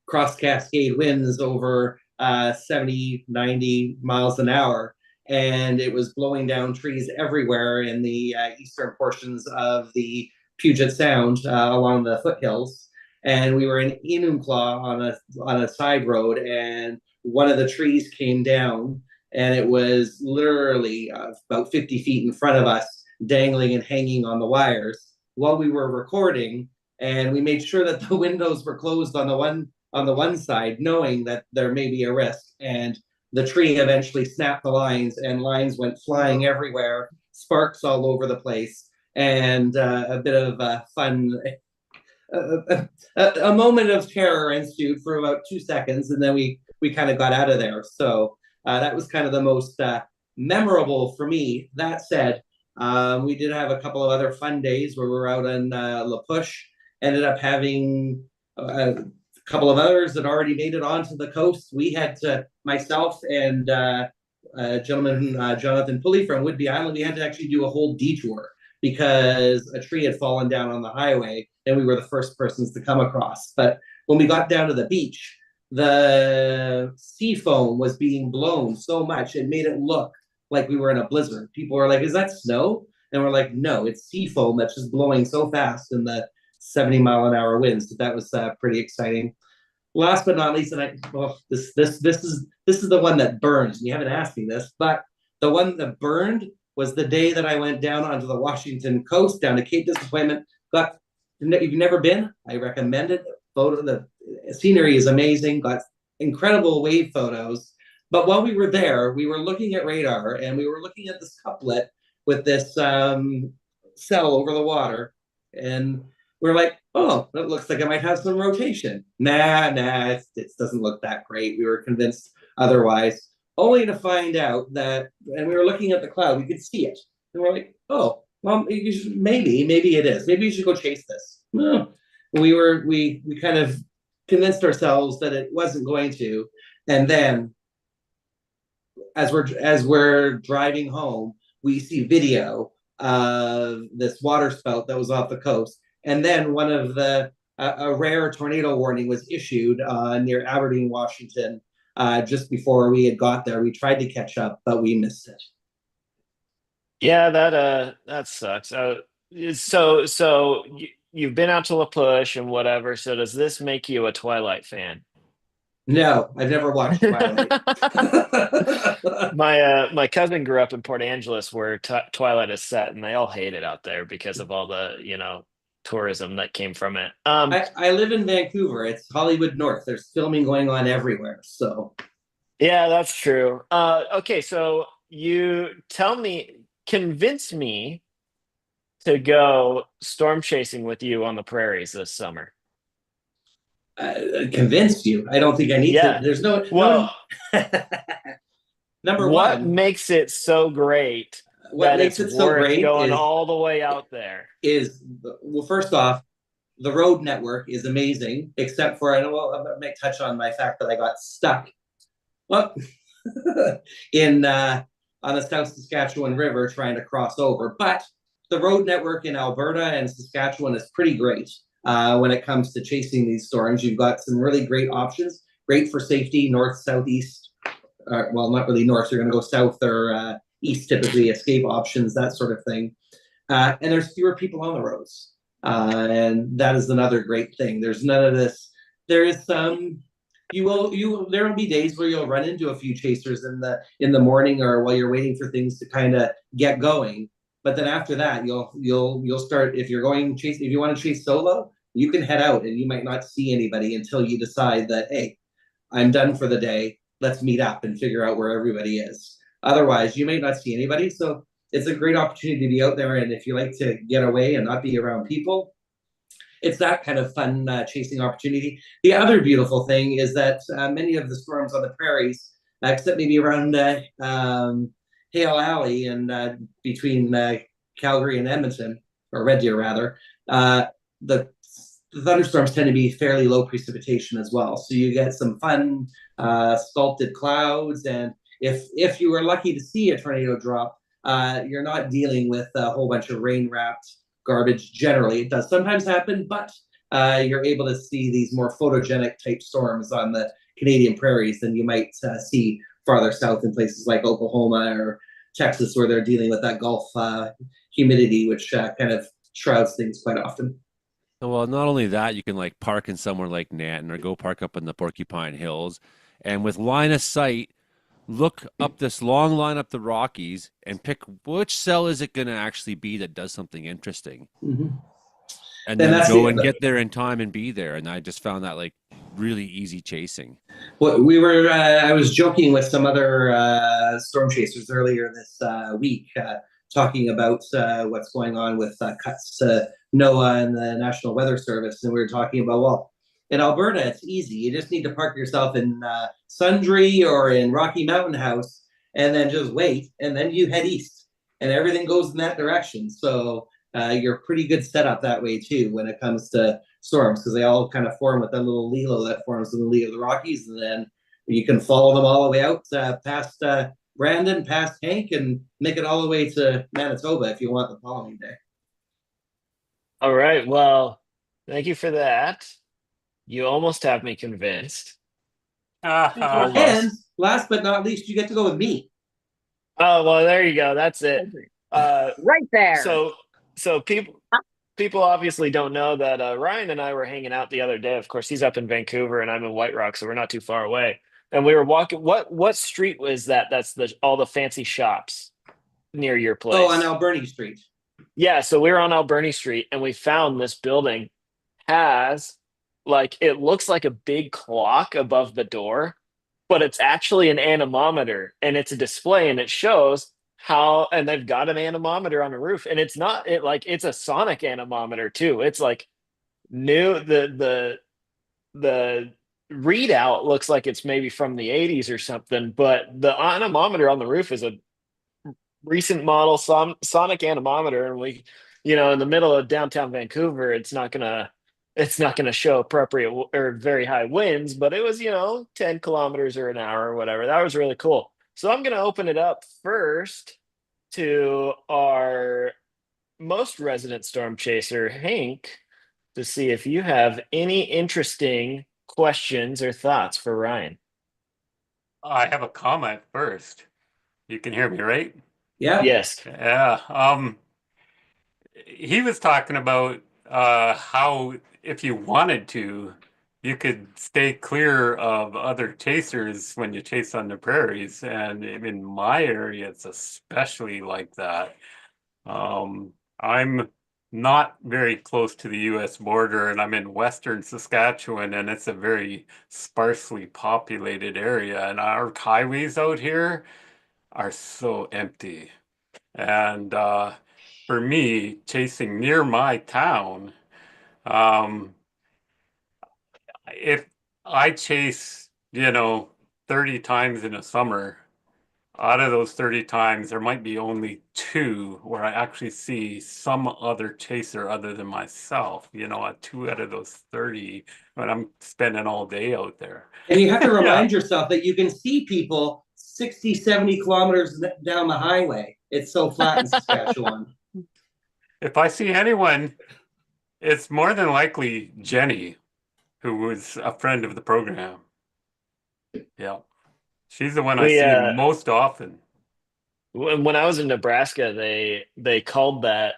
cross cascade winds over 70, 90 miles an hour. And it was blowing down trees everywhere in the eastern portions of the Puget Sound along the foothills. And we were in Enumclaw on a side road, and one of the trees came down, and it was literally about 50 feet in front of us, dangling and hanging on the wires while we were recording. And we made sure that the windows were closed on the one side, knowing that there may be a risk. And the tree eventually snapped the lines, and lines went flying everywhere, sparks all over the place, and a bit of fun. A moment of terror ensued for about 2 seconds, and then we kind of got out of there. So that was kind of the most memorable for me. That said, we did have a couple of other fun days where we were out in La Push. Ended up having a couple of others that already made it onto the coast. We had to, myself and gentleman, Jonathan Pulley from Whidbey Island, we had to actually do a whole detour because a tree had fallen down on the highway, and we were the first persons to come across. But when we got down to the beach, the sea foam was being blown so much it made it look like we were in a blizzard. People were like, "Is that snow?" And we're like, "No, it's sea foam that's just blowing so fast in the 70-mile-an-hour winds." That was pretty exciting. Last but not least, and this is the one that burns. You haven't asked me this, but the one that burned was the day that I went down onto the Washington coast, down to Cape Disappointment. You've never been? I recommend it. The scenery is amazing. Got incredible wave photos. But while we were there, we were looking at radar, and we were looking at this couplet with this cell over the water, and we're like, "Oh, that looks like it might have some rotation." Nah, it doesn't look that great. We were convinced otherwise, only to find out that, and we were looking at the cloud, we could see it. And we're like, "Oh, well, maybe it is. Maybe you should go chase this." No. We kind of convinced ourselves that it wasn't going to. And then as we're driving home, we see video of this water spout that was off the coast. And then one of a rare tornado warning was issued near Aberdeen, Washington, just before we had got there. We tried to catch up, but we missed it. Yeah, that sucks. So you've been out to La Push and whatever. So does this make you a Twilight fan? No, I've never watched Twilight. My cousin grew up in Port Angeles, where Twilight is set, and they all hate it out there because of all the tourism that came from it. I live in Vancouver. It's Hollywood North. There's filming going on everywhere. So yeah, that's true. Okay, so you convince me to go storm chasing with you on the prairies this summer? Convinced you. I don't think I need to. Yeah. There's no Well, number what one. makes it so great What that makes it's it so worth great going all the way out there? Is well, first off, the road network is amazing, except for I might touch on my fact that I got stuck. Well, in on the South Saskatchewan River trying to cross over. But the road network in Alberta and Saskatchewan is pretty great when it comes to chasing these storms. You've got some really great options, great for safety, north, south, east. Well, not really north. You're going to go south or east, typically, escape options, that sort of thing. And there's fewer people on the roads. And that is another great thing. There's none of this. There is some there will be days where you'll run into a few chasers in the morning or while you're waiting for things to kind of get going. But then after that, you'll start, if you're going chase, if you want to chase solo, you can head out and you might not see anybody until you decide that, hey, I'm done for the day. Let's meet up and figure out where everybody is. Otherwise, you may not see anybody. So it's a great opportunity to be out there. And if you like to get away and not be around people, it's that kind of fun chasing opportunity. The other beautiful thing is that many of the storms on the prairies, except maybe around Hale Alley and between Calgary and Edmonton, or Red Deer rather, the thunderstorms tend to be fairly low precipitation as well. So you get some fun sculpted clouds, and if you were lucky to see a tornado drop, you're not dealing with a whole bunch of rain-wrapped garbage. Generally, it does sometimes happen, but you're able to see these more photogenic type storms on the Canadian prairies than you might see farther south in places like Oklahoma or Texas, where they're dealing with that Gulf humidity, which kind of shrouds things quite often. Well, not only that, you can like park in somewhere like Nanton or go park up in the Porcupine Hills, and with line of sight, look up this long line up the Rockies and pick which cell is it going to actually be that does something interesting. Mm-hmm. And then go and get there in time and be there. And I just found that like really easy chasing. Well, I was joking with some other storm chasers earlier this week, talking about what's going on with cuts to NOAA and the National Weather Service. And we were talking about, well, in Alberta, it's easy. You just need to park yourself in Sundre or in Rocky Mountain House and then just wait. And then you head east and everything goes in that direction. So you're pretty good setup that way too when it comes to storms, because they all kind of form with that little lilo that forms in the lee of the Rockies, and then you can follow them all the way out past Brandon, past Hank, and make it all the way to Manitoba if you want the following day. All right. Well, thank you for that. You almost have me convinced. And last but not least, you get to go with me. Oh, well, there you go. That's it. Right there. So people obviously don't know that Ryan and I were hanging out the other day. Of course, he's up in Vancouver and I'm in White Rock, so we're not too far away. And we were walking. What street was that? That's all the fancy shops near your place. Oh, on Alberni Street. Yeah, so we were on Alberni Street and we found this building has it looks like a big clock above the door, but it's actually an anemometer and it's a display and it shows and they've got an anemometer on the roof, and it's a sonic anemometer too. It's like new. The readout looks like it's maybe from the 80s or something, but the anemometer on the roof is a recent model sonic anemometer, and in the middle of downtown Vancouver, it's not gonna show appropriate or very high winds, but it was 10 kilometers or an hour or whatever. That was really cool. So I'm gonna open it up first to our most resident storm chaser, Hank, to see if you have any interesting questions or thoughts for Ryan. I have a comment first. You can hear me, right? Yeah. Yes. Yeah. He was talking about how if you wanted to, you could stay clear of other chasers when you chase on the prairies. And in my area, it's especially like that. I'm not very close to the US border, and I'm in western Saskatchewan, and it's a very sparsely populated area. And our highways out here are so empty. And for me chasing near my town, if I chase, 30 times in a summer, out of those 30 times, there might be only 2 where I actually see some other chaser other than myself, 2 out of those 30 when I'm spending all day out there. And you have to remind yourself that you can see people 60, 70 kilometers down the highway. It's so flat in Saskatchewan. If I see anyone, it's more than likely Jenny, who was a friend of the program. Yeah. She's the one I see most often. When I was in Nebraska, they called that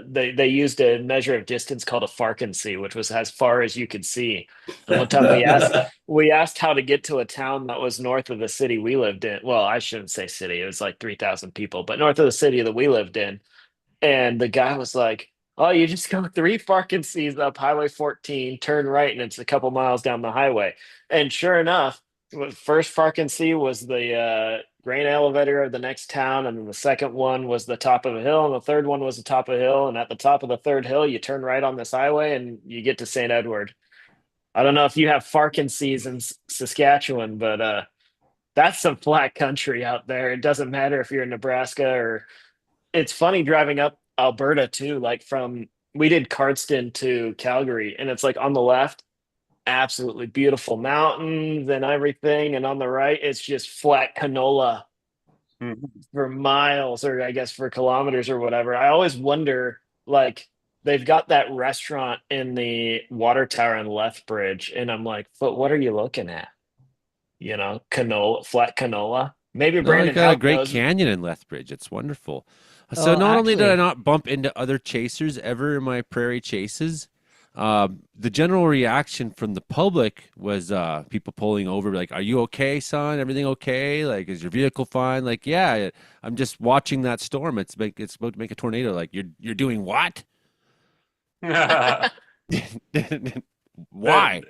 they used a measure of distance called a farkancy, which was as far as you could see. And one time we asked how to get to a town that was north of the city we lived in. Well, I shouldn't say city; it was like 3,000 people, but north of the city that we lived in. And the guy was like, "Oh, you just go 3 farkancies up Highway 14, turn right, and it's a couple miles down the highway." And sure enough, the first farkansee was the grain elevator of the next town, and then the second one was the top of a hill, and the third one was the top of a hill. And at the top of the third hill, you turn right on this highway, and you get to St. Edward. I don't know if you have farkansees in Saskatchewan, but that's some flat country out there. It doesn't matter if you're in Nebraska or it's funny driving up Alberta too. Like we did Cardston to Calgary, and it's like on the left, absolutely beautiful mountains and everything, and on the right, it's just flat canola for miles, or I guess for kilometers or whatever. I always wonder, like they've got that restaurant in the water tower in Lethbridge, and I'm like, but what are you looking at? Canola, flat canola. Maybe Brandon got a Houck great knows. canyon in Lethbridge. It's wonderful. So not only did I not bump into other chasers ever in my prairie chases, the general reaction from the public was people pulling over, like, "Are you okay, son? Everything okay? Like, is your vehicle fine?" Like, "Yeah, I'm just watching that storm. It's about to make a tornado." Like, "You're doing what?" Why?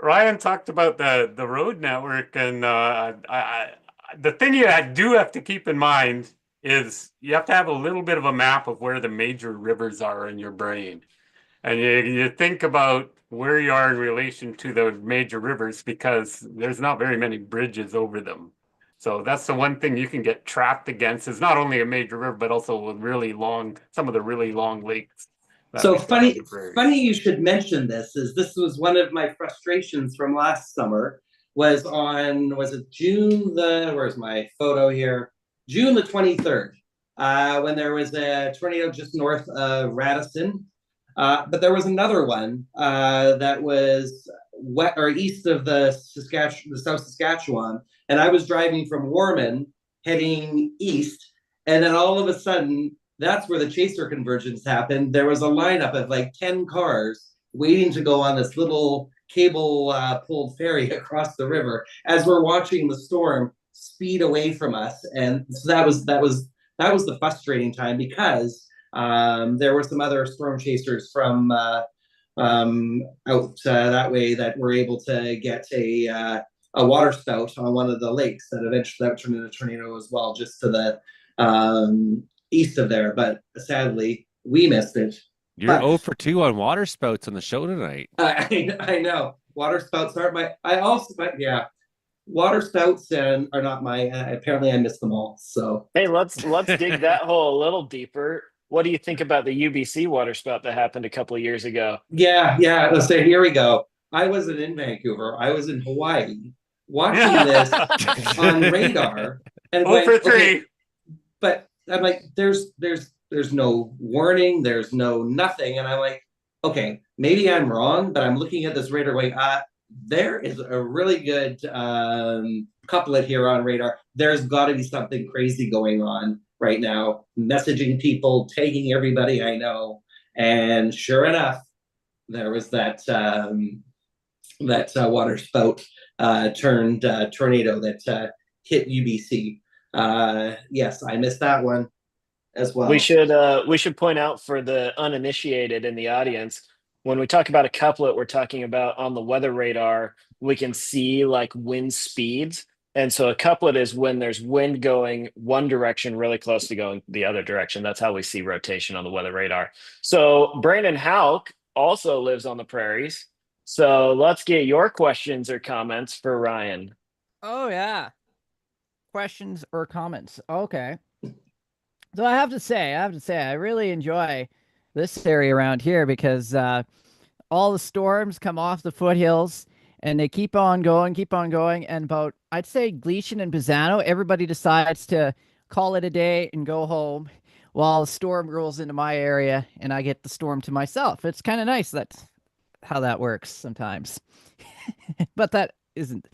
Ryan talked about the road network, and the thing you do have to keep in mind is you have to have a little bit of a map of where the major rivers are in your brain. And you think about where you are in relation to the major rivers, because there's not very many bridges over them. So that's the one thing you can get trapped against, is not only a major river, but also some of the really long lakes. So funny you should mention this, this was one of my frustrations from last summer. Was it June where's my photo here? June the 23rd, when there was a tornado just north of Radisson. But there was another one that was east of the South Saskatchewan, and I was driving from Warman heading east, and then all of a sudden, that's where the chaser convergence happened. There was a lineup of like 10 cars waiting to go on this little cable pulled ferry across the river as we're watching the storm speed away from us. And so that was the frustrating time, because there were some other storm chasers from out that way that were able to get a water spout on one of the lakes that eventually turned into a tornado as well, just to the east of there. But sadly, we missed it. You're 0 for 2 on water spouts on the show tonight. I know. Water spouts aren't water spouts are not my. Apparently, I missed them all. So hey, let's dig that hole a little deeper. What do you think about the UBC water spout that happened a couple of years ago? Yeah. Let's say, here we go. I wasn't in Vancouver. I was in Hawaii watching this on radar. And for 3. Okay, but I'm like, there's no warning, there's no nothing, and I'm like, okay, maybe I'm wrong, but I'm looking at this radar going, there is a really good couplet here on radar. There's got to be something crazy going on right now, messaging people, tagging everybody I know, and sure enough, there was that water spout turned tornado that hit UBC. Yes, I missed that one as well. We should point out for the uninitiated in the audience, when we talk about a couplet, we're talking about on the weather radar, we can see like wind speeds. And so a couplet is when there's wind going one direction really close to going the other direction. That's how we see rotation on the weather radar. So Brandon Hauk also lives on the prairies. So let's get your questions or comments for Ryan. Oh yeah. Questions or comments. Okay. So I have to say, I really enjoy this area around here because all the storms come off the foothills and they keep on going. And about, I'd say, Gleason and Pisano, everybody decides to call it a day and go home while the storm rolls into my area and I get the storm to myself. It's kind of nice. That's how that works sometimes. But that isn't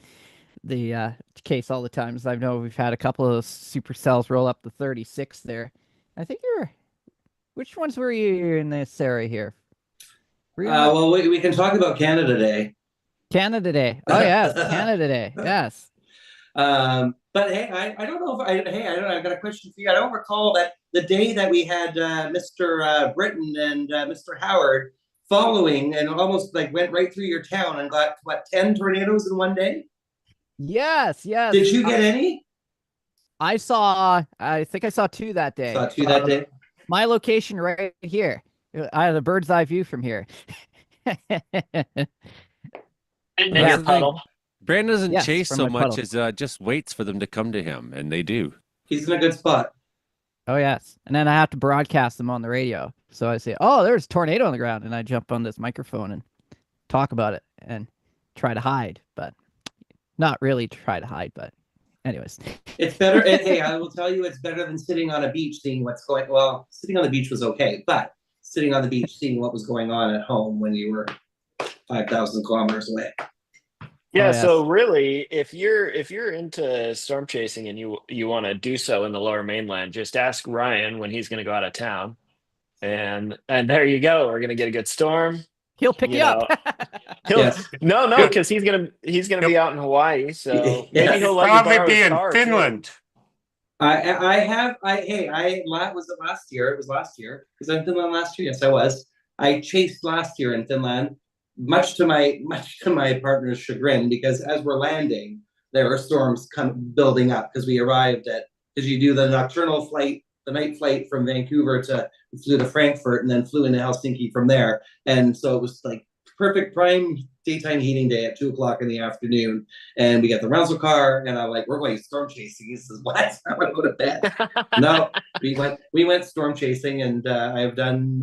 the case all the times. I know we've had a couple of supercells roll up the 36 there. I think which ones were you in this area here? Well, we can talk about Canada Day. Canada Day. Oh yes, Canada Day. Yes. But hey, I don't know if I've got a question for you. I don't recall that the day that we had Mr. Britton and Mr. Howard following and almost like went right through your town and got 10 tornadoes in one day? Yes. Did you get any? I think I saw 2 that day. Saw 2 that day? My location right here. I have a bird's eye view from here. In your puddle. Brandon doesn't Yes, chase from so my much puddle. as just waits for them to come to him, and they do. He's in a good spot. Oh yes, and then I have to broadcast them on the radio. So I say, "Oh, there's a tornado on the ground," and I jump on this microphone and talk about it and try to hide, but not really try to hide. But anyways, It's better. Hey, I will tell you, it's better than sitting on a beach seeing what's going. Well, sitting on the beach was okay, but sitting on the beach seeing what was going on at home when you were 5,000 kilometers away. Yeah, yes. so really, if you're into storm chasing and you want to do so in the Lower Mainland, just ask Ryan when he's going to go out of town, and there you go. We're going to get a good storm. He'll pick you up. Yes. No, because he's gonna be out in Hawaii, so maybe he'll let you Probably borrow be his in car, Finland. too. Was it last year? It was last year. Was I in Finland last year? Yes, I was. I chased last year in Finland, much to my partner's chagrin, because as we're landing, there are storms building up because we arrived because you do the nocturnal flight, the night flight from Vancouver we flew to Frankfurt and then flew into Helsinki from there. And so it was like perfect prime daytime heating day at 2:00 in the afternoon. And we got the rental car and I'm like, we're going storm chasing. He says, what? I want to go to bed. No, we went storm chasing, and I've done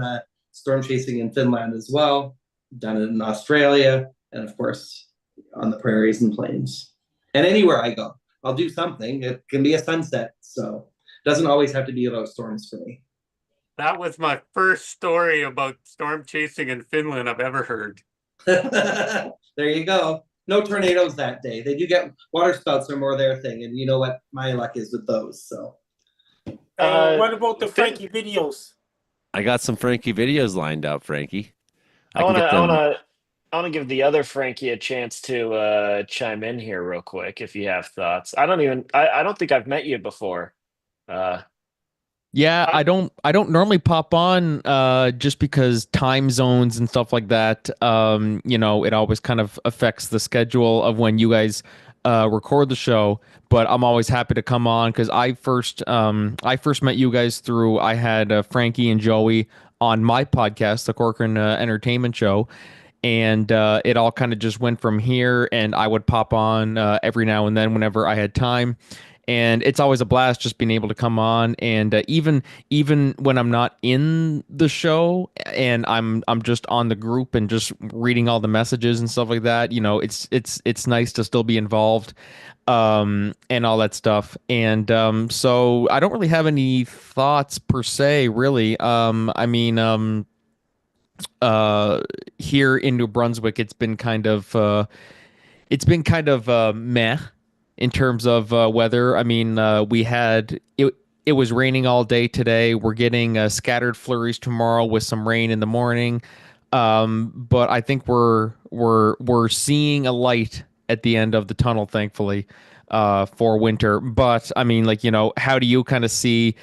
storm chasing in Finland as well. Done it in Australia, and of course on the prairies and plains. And anywhere I go, I'll do something. It can be a sunset, so it doesn't always have to be about storms for me. That was my first story about storm chasing in Finland I've ever heard. There you go. No tornadoes that day. They do get water spouts are more their thing, and you know what my luck is with those. So, what about the Frankie videos? I got some Frankie videos lined up, Frankie. I want to give the other Frankie a chance to chime in here real quick if you have thoughts. I don't think I've met you before. Yeah, I don't normally pop on just because time zones and stuff like that. It always kind of affects the schedule of when you guys record the show. But I'm always happy to come on because I first met you guys through I had Frankie and Joey on my podcast, the Corcoran Entertainment Show. And it all kind of just went from here, and I would pop on every now and then whenever I had time. And it's always a blast just being able to come on, and even when I'm not in the show and I'm just on the group and just reading all the messages and stuff like that, it's nice to still be involved and all that stuff. And so I don't really have any thoughts per se, really. Here in New Brunswick, it's been kind of meh in terms of weather. I mean, it was raining all day today. We're getting scattered flurries tomorrow with some rain in the morning. But I think we're seeing a light at the end of the tunnel, thankfully. for winter. But I mean, like, how do you kind of see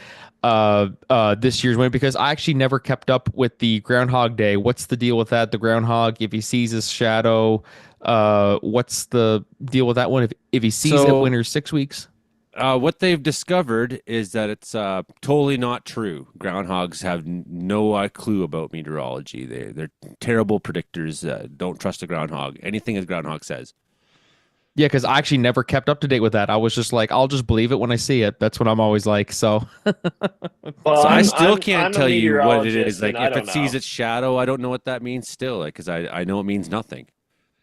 this year's winter? Because I actually never kept up with the Groundhog Day. What's the deal with that? The groundhog, if he sees his shadow, what's the deal with that one? If he sees it, winter's 6 weeks. What they've discovered is that it's totally not true. Groundhogs have no clue about meteorology. They're terrible predictors. Don't trust a groundhog. Anything a groundhog says. Yeah, because I actually never kept up to date with that. I was just like, I'll just believe it when I see it. That's what I'm always like. So, so I still can't tell you what it is. Like, if it know. sees its shadow, I don't know what that means still. Like, because I know it means nothing.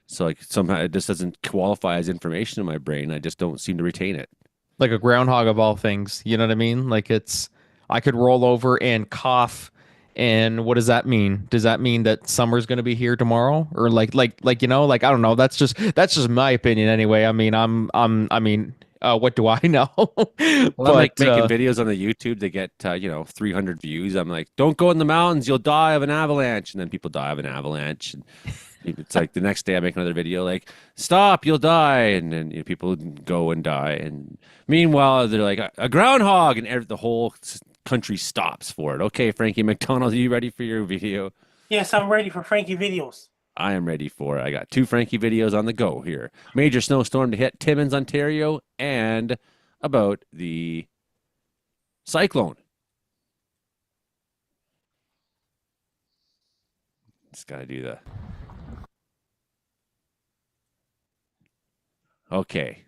So, like, somehow it just doesn't qualify as information in my brain. I just don't seem to retain it. like a groundhog of all things, you know what I mean? Like I could roll over and cough, and what does that mean? Does that mean that summer's going to be here tomorrow, or like I don't know. That's just my opinion anyway. I mean, what do I know? Well, I'm like making videos on the YouTube to get 300 views. I'm like, don't go in the mountains, you'll die of an avalanche, and then people die of an avalanche. And it's like the next day I make another video like, stop, you'll die, and then people go and die. And meanwhile, they're like, a groundhog, and the whole country stops for it. Okay, Frankie McDonald, are you ready for your video? Yes, I'm ready for Frankie videos. I am ready for it. I got 2 Frankie videos on the go here. Major snowstorm to hit Timmins, Ontario, and about the cyclone. Just gotta do the... Okay.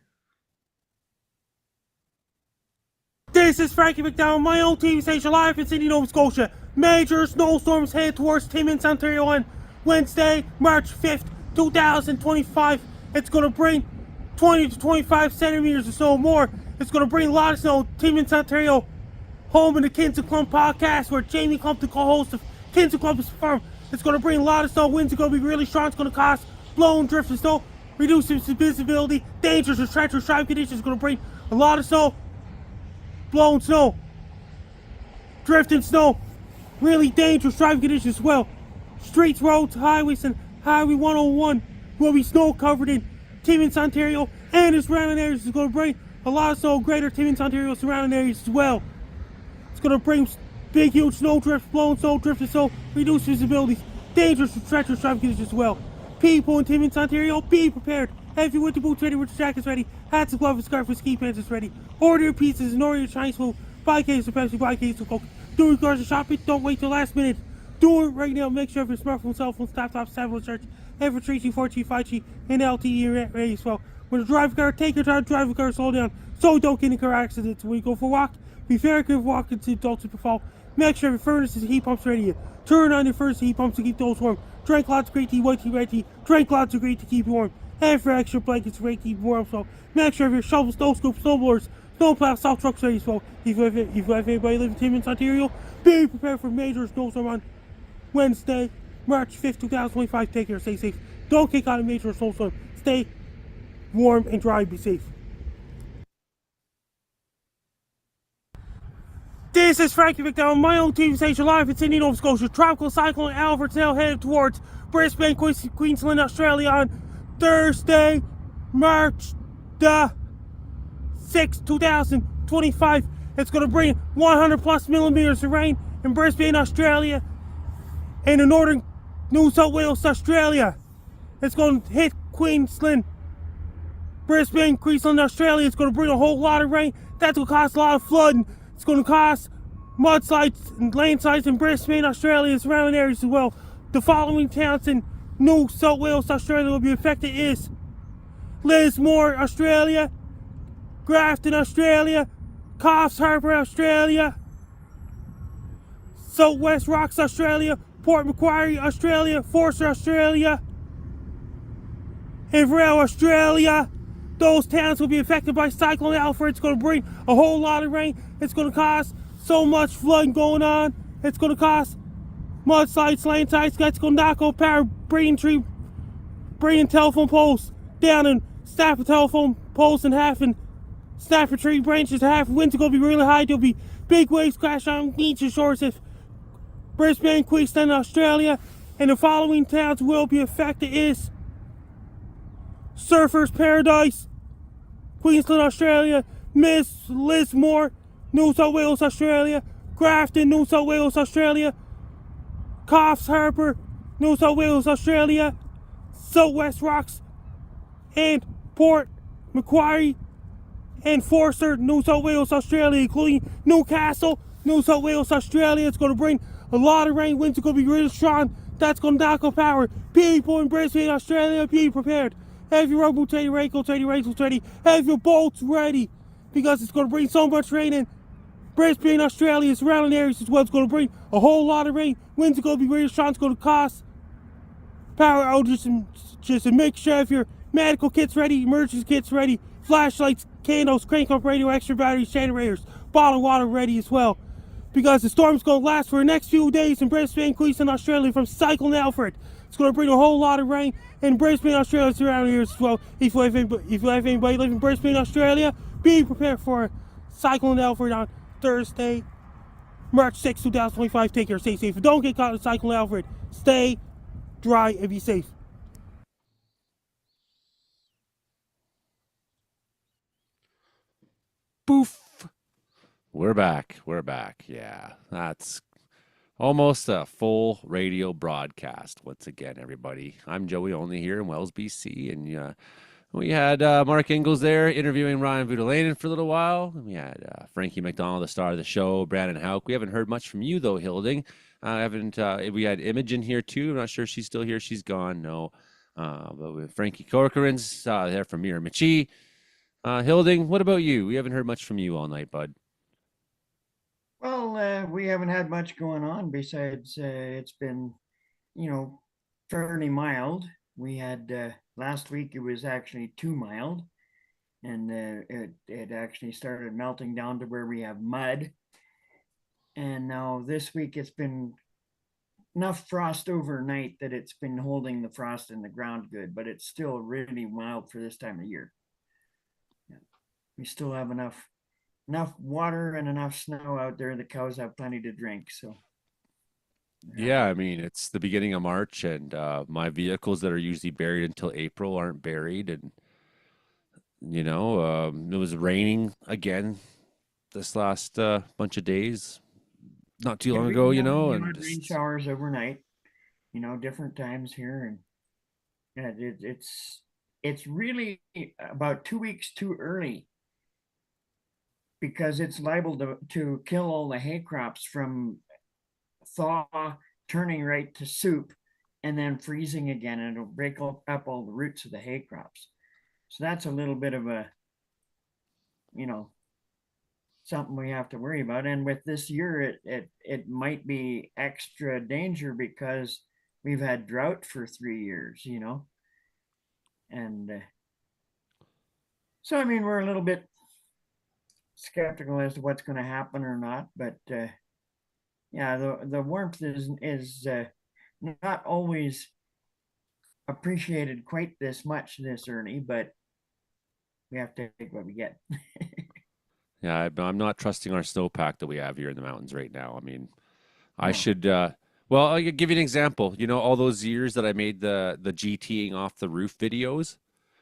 This is Frankie McDonald, my own TV station live in Sydney, Nova Scotia. Major snowstorms head towards Timmins, Ontario on Wednesday, March 5th, 2025. It's going to bring 20 to 25 centimeters or so more. It's going to bring a lot of snow. Timmins, Ontario, home of the Kins and Clump podcast, where Jamie Clump, the co-host of Kins and Clump, is from. It's going to bring a lot of snow. Winds are going to be really strong. It's going to cause blown drift of snow, reducing visibility, dangerous or treacherous driving conditions. It's going to bring a lot of snow, blown snow, drifting snow, really dangerous driving conditions as well. Streets, roads, highways, and Highway 101 will be snow covered in Timmins, Ontario, and its surrounding areas. It's going to bring a lot of snow, greater Timmins, Ontario surrounding areas as well. It's going to bring big, huge snow drift, blown snow, drifting snow, reduced visibility, dangerous and treacherous driving conditions as well. People in Timmins, Ontario, be prepared. Have your winter boots ready, winter jackets ready, hats and gloves and scarf and ski pants ready. Order your pizzas and order your Chinese food. Buy case of Pepsi, buy case of Coke. Do your grocery shopping, don't wait till last minute. Do it right now. Make sure your smartphone, cell phone, laptop, tablet, search, ever 3G, 4G, 5G, and LTE ready as well. When you drive a car, take your time, drive a car, slow down, so don't get in car accidents. When you go for a walk, be very careful walking to adults and fall. Make sure your furnace and heat pumps ready. Turn on your furnace and heat pumps to keep those warm. Drink lots of green tea, white tea, red tea. Drink lots of green to keep you warm. And for extra blankets to keep you warm. So make sure your shovels, snow scoops, snowboards, snowplows, salt trucks ready as well. If you have anybody living in Timmins, Ontario, be prepared for major snowstorm on Wednesday, March 5th, 2025. Take care, stay safe. Don't get caught in major snowstorm. Stay warm and dry, be safe. This is Frankie McDonald, my own TV station live in Sydney, Nova Scotia. Tropical cyclone Alfred's now headed towards Brisbane, Queensland, Australia on Thursday, March the 6th, 2025. It's going to bring 100 plus millimeters of rain in Brisbane, Australia, and in northern New South Wales, Australia. It's going to hit Queensland, Brisbane, Queensland, Australia. It's going to bring a whole lot of rain. That's going to cause a lot of flooding. It's going to cause mudslides and landslides in Brisbane, Australia, and surrounding areas as well. The following towns in New South Wales, Australia will be affected is Lismore, Australia, Grafton, Australia, Coffs Harbour, Australia, Southwest Rocks, Australia, Port Macquarie, Australia, Forster, Australia, and Varel, Australia. Those towns will be affected by Cyclone Alfred. It's going to bring a whole lot of rain. It's going to cause so much flooding going on. It's going to cause mudslides, landslides. It's going to knock over power, bringing telephone poles down and snap telephone poles in half and snap tree branches in half. Winds are going to be really high. There'll be big waves crash on beaches, shores of Brisbane, Queensland, Australia. And the following towns will be affected is Surfers Paradise, Queensland, Australia. Miss Lismore, New South Wales, Australia. Grafton, New South Wales, Australia. Coffs Harbour, New South Wales, Australia. Southwest Rocks and Port Macquarie and Forster, New South Wales, Australia, including Newcastle, New South Wales, Australia. It's going to bring a lot of rain. Winds are going to be really strong. That's going to knock out power. People in Brisbane, Australia, be prepared. Have your rowboats ready, raincoats ready. Have your boats ready, because it's going to bring so much rain in Brisbane, Australia, surrounding areas as well. It's going to bring a whole lot of rain. Winds are going to be really strong. It's going to cause power outages, and just a make sure if your medical kits ready, emergency kits ready, flashlights, candles, crank up radio, extra batteries, generators, bottled water ready as well. Because the storm's going to last for the next few days in Brisbane, Queensland, Australia from Cyclone Alfred. It's going to bring a whole lot of rain in Brisbane, Australia, surrounding areas as well. If you have anybody living in Brisbane, Australia, be prepared for Cyclone Alfred on Thursday, March 6, 2025. Take care, stay safe. Don't get caught in Cyclone Alfred. Stay dry and be safe. Boof. We're back. Yeah, that's almost a full radio broadcast once again, everybody. I'm Joey Only here in Wells, BC, and we had Mark Ingalls there interviewing Ryan Voutilainen for a little while. And we had Frankie McDonald, the star of the show, Brandon Hauk. We haven't heard much from you, though, Hilding. We had Imogen here, too. I'm not sure if she's still here. She's gone, no. But with Frankie Corcoran's there from Miramichi. Hilding, what about you? We haven't heard much from you all night, bud. Well, we haven't had much going on besides it's been, fairly mild. We had last week, it was actually too mild, and it actually started melting down to where we have mud. And now this week, it's been enough frost overnight that it's been holding the frost in the ground good, but it's still really mild for this time of year. Yeah. We still have enough water and enough snow out there. The cows have plenty to drink. So yeah, I mean, it's the beginning of March, and my vehicles that are usually buried until April aren't buried, and it was raining again this last bunch of days not too long ago, and rain showers overnight, different times here, and it's really about 2 weeks too early, because it's liable to kill all the hay crops from thaw, turning right to soup, and then freezing again, and it'll break up all the roots of the hay crops. So that's a little bit of a, something we have to worry about. And with this year, it might be extra danger because we've had drought for 3 years, and so I mean, we're a little bit skeptical as to what's going to happen or not, but yeah, the warmth is not always appreciated quite this much this early, but we have to take what we get. Yeah, I'm not trusting our snowpack that we have here in the mountains right now. I mean, I should. Well, I'll give you an example. All those years that I made the GTing off the roof videos,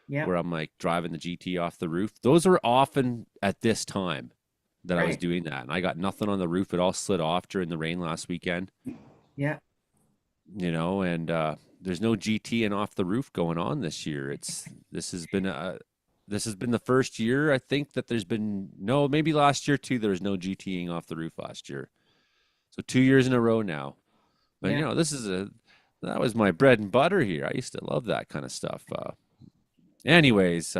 where I'm like driving the GT off the roof. Those are often at this time that I was doing that, and I got nothing on the roof. It all slid off during the rain last weekend. Yeah. And there's no GTing off the roof going on this year. This has been the first year, I think, that there's been maybe last year too. There was no GTing off the roof last year, so 2 years in a row now. But that was my bread and butter here. I used to love that kind of stuff. Anyways,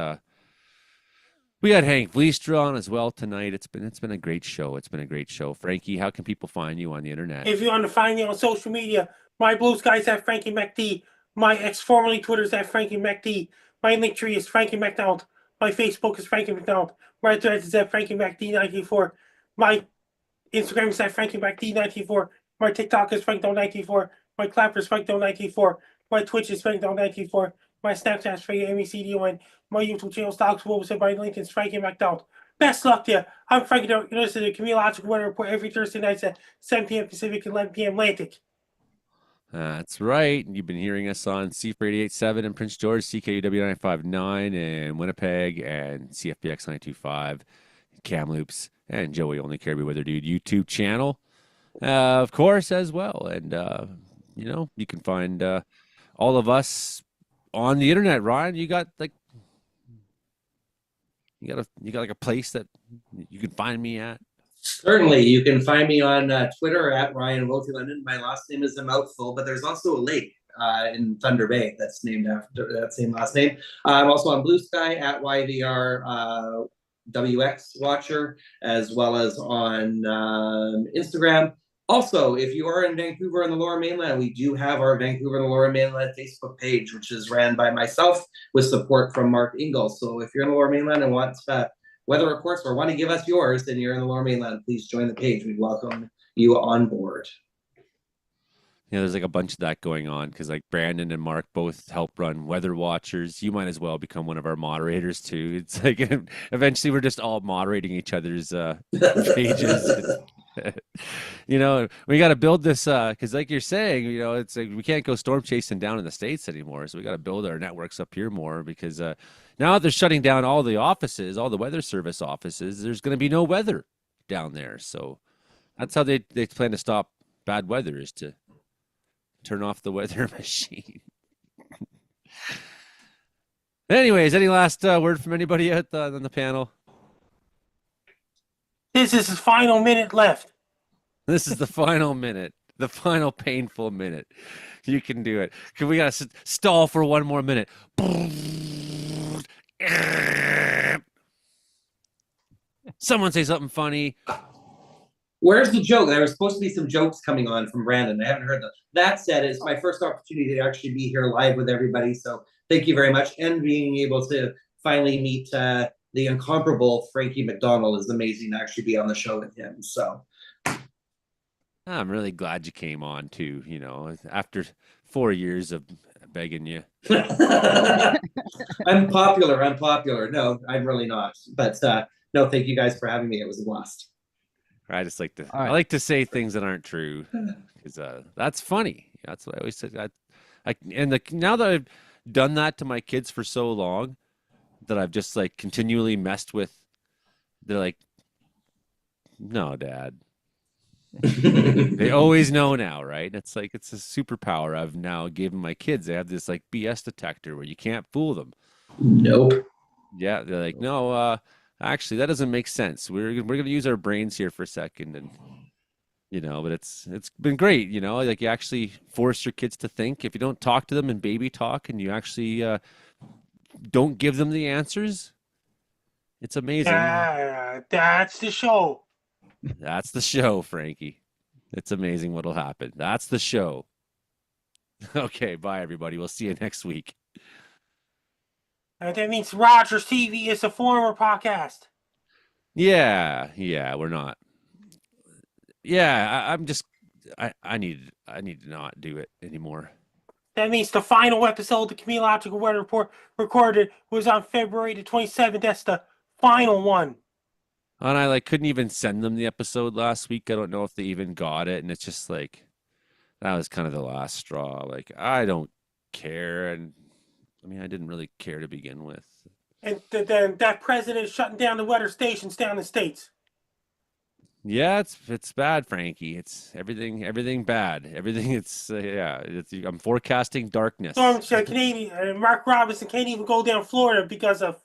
we had Hank Vliestra on as well tonight. It's been a great show. Frankie, how can people find you on the internet? If you want to find me on social media, my blue sky's at Frankie McD. My formerly Twitter's at Frankie McD. My link tree is Frankie McDonald. My Facebook is Frankie McDonald. My Threads is at Frankie McD94. My Instagram is at Frankie McD94. My TikTok is FrankDo94. My Clapper is FrankDo94. My Twitch is FrankDo94. My Snapchat is FrankieMCDON. My YouTube channel, Stocks Wolves, and my LinkedIn is Frankie McDonald. Best luck to you. I'm Frankie Do. You're listening to the Comedeorological Weather Report every Thursday nights at 7 p.m. Pacific and 11 p.m. Atlantic. That's right. You've been hearing us on C4 88.7 in Prince George, CKUW 959 in Winnipeg, and CFPX 925, Kamloops, and Joey Only Caribou Weather Dude YouTube channel, of course, as well. And, you can find all of us on the internet. Ryan, you got like a place that you can find me at? Certainly, you can find me on Twitter at Ryan Voutilainen. My last name is a mouthful, but there's also a lake in Thunder Bay that's named after that same last name. I'm also on Blue Sky at YVR WX Watcher, as well as on Instagram. Also, if you are in Vancouver and the Lower Mainland, we do have our Vancouver and the Lower Mainland Facebook page, which is ran by myself with support from Mark Ingalls. So if you're in the Lower Mainland and want weather reports or want to give us yours and you're in the Lower Mainland, please join the page. We welcome you on board. There's like a bunch of that going on because like Brandon and Mark both help run Weather Watchers. You might as well become one of our moderators too. It's like eventually we're just all moderating each other's pages. We got to build this because like you're saying, it's like we can't go storm chasing down in the States anymore. So we got to build our networks up here more because now that they're shutting down all the offices, all the weather service offices, there's going to be no weather down there. So that's how they plan to stop bad weather, is to turn off the weather machine. Anyways, any last word from anybody out on the panel? This is his final minute left. This is the final minute, the final painful minute. You can do it. We got to stall for one more minute. Someone say something funny. Where's the joke? There was supposed to be some jokes coming on from Brandon. I haven't heard them. That said, it's my first opportunity to actually be here live with everybody. So thank you very much. And being able to finally meet the incomparable Frankie McDonald is amazing to actually be on the show with him. So I'm really glad you came on too, after 4 years of begging you. I'm popular. No, I'm really not. But no, thank you guys for having me. It was a blast. I just like to I like to say things that aren't true because that's funny. That's what I always say. Now that I've done that to my kids for so long that I've just like continually messed with, they're like, no, Dad. They always know now, right? It's like it's a superpower I've now given my kids. They have this like BS detector where you can't fool them. Nope. Yeah, they're like, no, actually, that doesn't make sense. We're gonna use our brains here for a second, and but it's been great. Like you actually force your kids to think. If you don't talk to them in baby talk, and you actually don't give them the answers, it's amazing. That's the show. That's the show, Frankie. It's amazing what'll happen. That's the show. Okay, bye everybody. We'll see you next week. That means Rogers TV is a former podcast. Yeah, we're not. Yeah, I'm just. I need to not do it anymore. That means the final episode of the Comedeorological Weather Report recorded was on February the 27th. That's the final one. And I couldn't even send them the episode last week. I don't know if they even got it, and it's just like that was kind of the last straw. Like I don't care, and I mean I didn't really care to begin with. And then that president is shutting down the weather stations down in the States. Yeah, it's bad, Frankie. It's everything bad. Everything. I'm forecasting darkness. Canadian Mark Robinson can't even go down Florida because of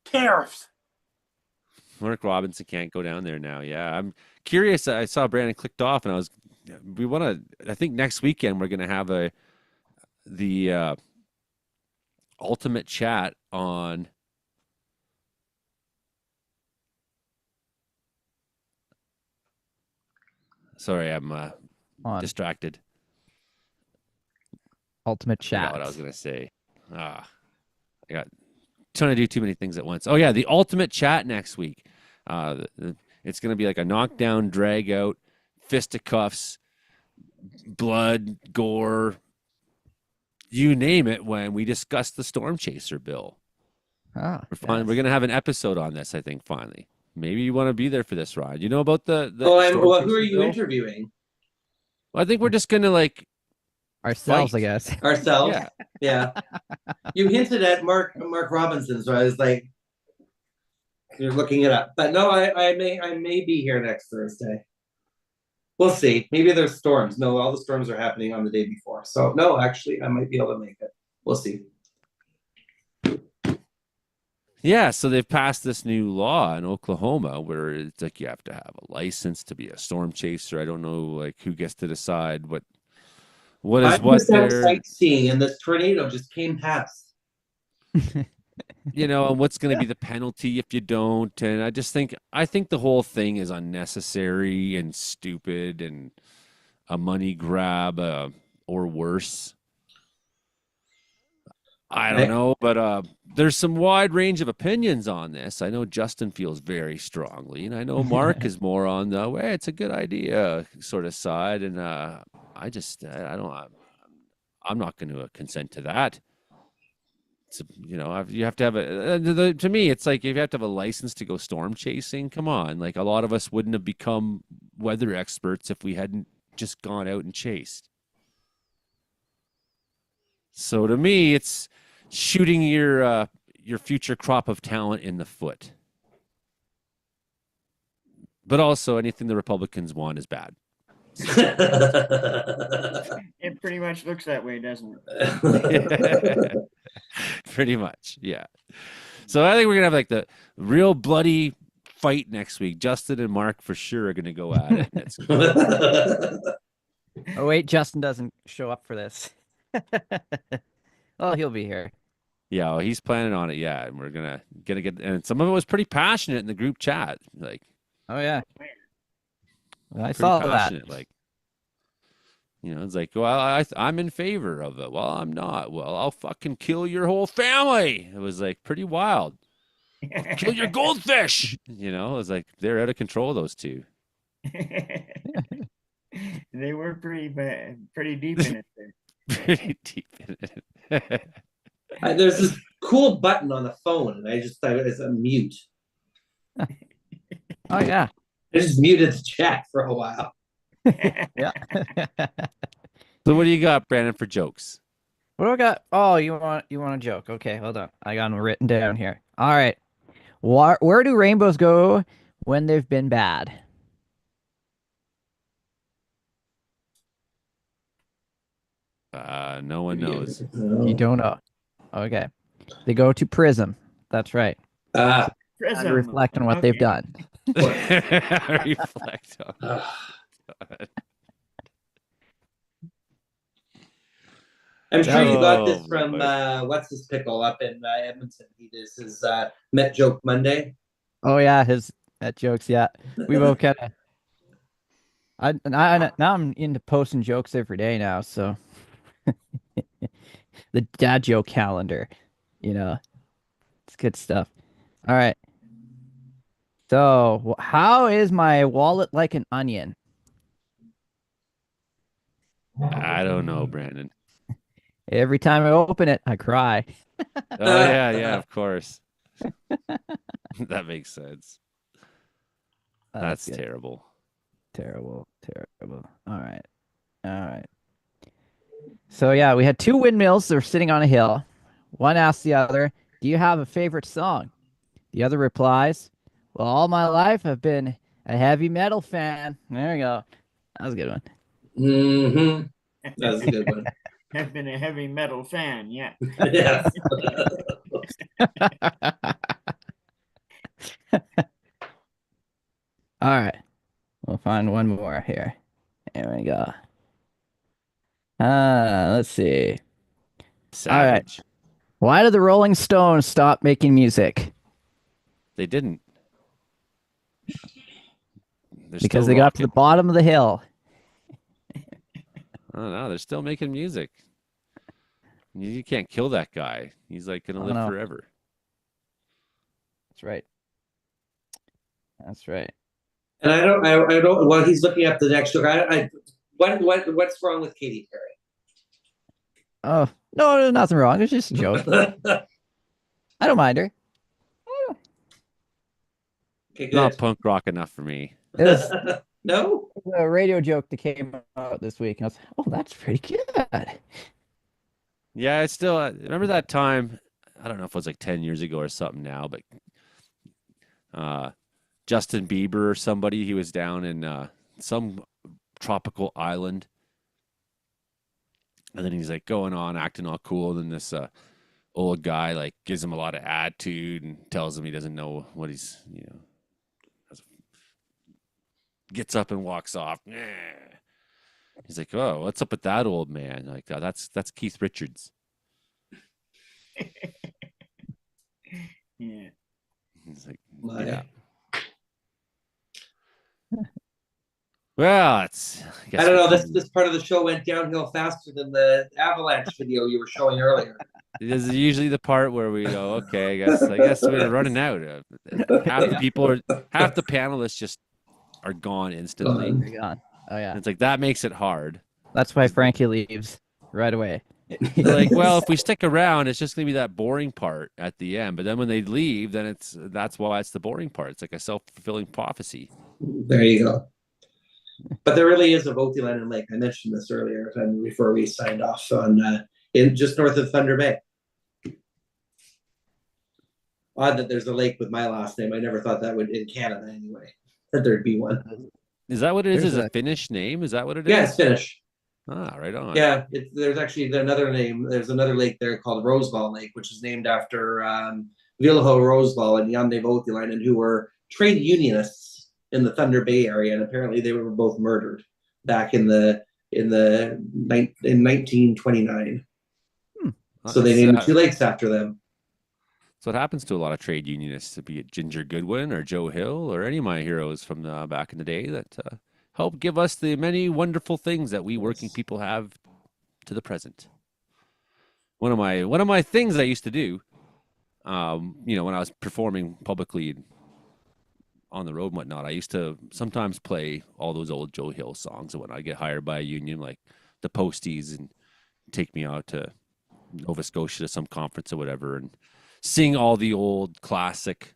tariffs. Mark Robinson can't go down there now. Yeah, I'm curious. I saw Brandon clicked off, and I think next weekend we're gonna have the ultimate chat on. Sorry, I'm distracted. Ultimate chat. I forgot what I was gonna say. I got trying to do too many things at once. Oh yeah, the ultimate chat next week. It's gonna be like a knockdown, drag out, fisticuffs, blood, gore, you name it. When we discuss the Storm Chaser bill, we're gonna have an episode on this. I think finally. Maybe you want to be there for this, Rod. You know about the who are you interviewing? I think we're just gonna like Ourselves, fight. I guess. Ourselves. Yeah. You hinted at Mark Robinson, so I was like, you're looking it up. But no, I may be here next Thursday. We'll see. Maybe there's storms. No, all the storms are happening on the day before. So no, actually, I might be able to make it. We'll see. Yeah, so they've passed this new law in Oklahoma where it's like you have to have a license to be a storm chaser. I don't know like who gets to decide what is I what was out they're sightseeing, and this tornado just came past. you know, and what's going to be the penalty if you don't. And I think the whole thing is unnecessary and stupid and a money grab or worse. I don't know, but there's some wide range of opinions on this. I know Justin feels very strongly, and I know Mark is more on the way it's a good idea sort of side. And I'm not going to consent to that. You know, you have to have to me, it's like if you have to have a license to go storm chasing, come on. Like a lot of us wouldn't have become weather experts if we hadn't just gone out and chased. So to me, it's shooting your future crop of talent in the foot. But also anything the Republicans want is bad. It pretty much looks that way, doesn't it? Pretty much, yeah. So I think we're gonna have like the real bloody fight next week. Justin and Mark for sure are gonna go at it. Oh wait, Justin doesn't show up for this. Oh, he'll be here. Yeah, well, he's planning on it. Yeah, and we're gonna get, and some of it was pretty passionate in the group chat. Like, oh yeah, I saw that. Like, you know, it's like, well, I'm in favor of it. Well, I'm not. Well, I'll fucking kill your whole family. It was like pretty wild. Kill your goldfish. You know, it was like they're out of control. Those two. They were pretty deep in it there. Pretty deep in it. There's this cool button on the phone, and I just thought it was a mute. Oh yeah, I just muted the chat for a while. Yeah. So what do you got, Brandon, for jokes? What do I got? Oh, you want a joke? Okay, hold on. I got them written down here. All right. Where do rainbows go when they've been bad? No one knows. You don't know. Okay. They go to prism. That's right. Prism. To reflect on what they've done. Reflect on. I'm sure you got this from what's his pickle up in Edmonton. This is Met Joke Monday. Oh yeah, that jokes. Yeah, we both kind of. Now I'm into posting jokes every day now, so the dad joke calendar, you know, it's good stuff. All right. So, how is my wallet like an onion? I don't know, Brandon. Every time I open it, I cry. Oh yeah, of course. That makes sense. That's terrible. Terrible. All right. So yeah, we had two windmills that were sitting on a hill. One asked the other, "Do you have a favorite song?" The other replies, "Well, all my life I've been a heavy metal fan." There we go. That was a good one. Mm-hmm. That was a good one. I've been a heavy metal fan, yeah. Yes. All right. We'll find one more here. There we go. Let's see. Savage. All right. Why did the Rolling Stones stop making music? They didn't. Because they got to the bottom of the hill. I don't know. They're still making music. You can't kill that guy. He's like gonna live forever. That's right. That's right. And I don't. Well, he's looking up the next joke. What's wrong with Katy Perry? Oh no, there's nothing wrong. It's just a joke. I don't mind her. Okay, good. Not punk rock enough for me. It No? A radio joke that came out this week, and I was like, oh, that's pretty good. Yeah, it's still. Remember that time? I don't know if it was like 10 years ago or something now, but Justin Bieber or somebody, he was down in some tropical island, and then he's like going on acting all cool, and then this old guy like gives him a lot of attitude and tells him he doesn't know what he's, gets up and walks off. He's like, oh, what's up with that old man? Like, that's Keith Richards. Yeah. He's like, My. yeah. Well, it's. I don't know. This part of the show went downhill faster than the avalanche video you were showing earlier. This is usually the part where we go, okay, I guess we're running out. Half the panelists just are gone instantly. They're gone. Oh yeah. It's like that makes it hard. That's why Frankie leaves right away. They're like, well, if we stick around, it's just gonna be that boring part at the end. But then when they leave, then that's why it's the boring part. It's like a self-fulfilling prophecy. There you go. But there really is a Voutilainen Lake. I mentioned this earlier before we signed off in just north of Thunder Bay. Odd that there's a lake with my last name. I never thought that would in Canada anyway. That there'd be one. Is that what it is? Is a Finnish name? Is that what it is? Yeah, it's Finnish. Ah, right on. Yeah, there's actually another name. There's another lake there called Roseball Lake, which is named after Vilho Roseball and Janne Voutilainen, who were trade unionists in the Thunder Bay area, and apparently they were both murdered back in 1929. So they named 2 lakes after them. So it happens to a lot of trade unionists, to be it Ginger Goodwin or Joe Hill or any of my heroes from back in the day that help give us the many wonderful things that we working people have to the present. One of my things I used to do, when I was performing publicly on the road and whatnot, I used to sometimes play all those old Joe Hill songs. And when I get hired by a union like the Posties and take me out to Nova Scotia to some conference or whatever and sing all the old classic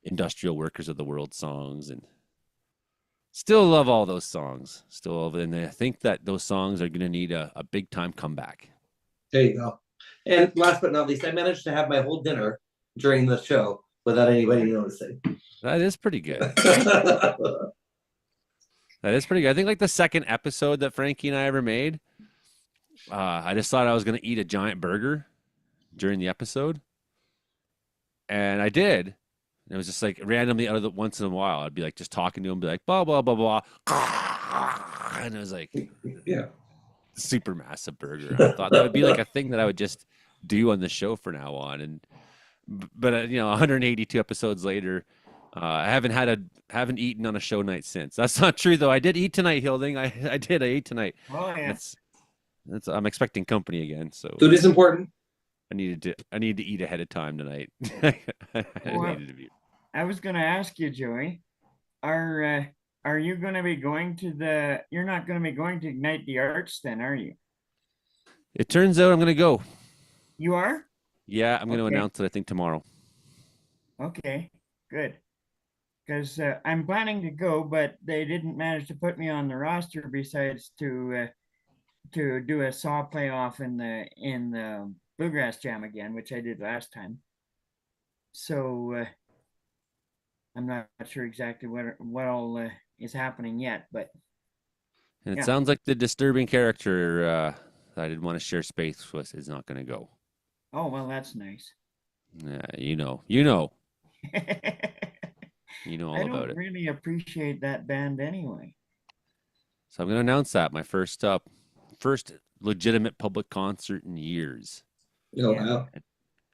industrial workers of the world songs, and still love all those songs. Still love it. And I think that those songs are going to need a big time comeback. There you go. And last but not least, I managed to have my whole dinner during the show without anybody noticing. That is pretty good. That is pretty good. I think like the second episode that Frankie and I ever made, I just thought I was going to eat a giant burger during the episode. And I did. And it was just like randomly out of the once in a while, I'd be like just talking to him, be like, blah, blah, blah, blah. And it was like, yeah, super massive burger. I thought that would be like a thing that I would just do on the show from now on. But 182 episodes later, I haven't eaten on a show night since. That's not true though. I did eat tonight, Hilding. I ate tonight. Oh yeah. I'm expecting company again. So food is important. I need to eat ahead of time tonight. I was going to ask you, Joey, are you going to be going to you're not going to be going to Ignite the Arts then, are you? It turns out I'm going to go. You are? Yeah, I'm going to announce it, I think, tomorrow. Okay, good. Because I'm planning to go, but they didn't manage to put me on the roster besides to do a saw playoff in the Bluegrass Jam again, which I did last time. So I'm not sure exactly what all is happening yet, but and it sounds like the disturbing character that I didn't want to share space with is not going to go. Oh well, that's nice. Yeah, you know all I about don't it. really appreciate that band anyway. So I'm going to announce that my first legitimate public concert in years. Oh, wow.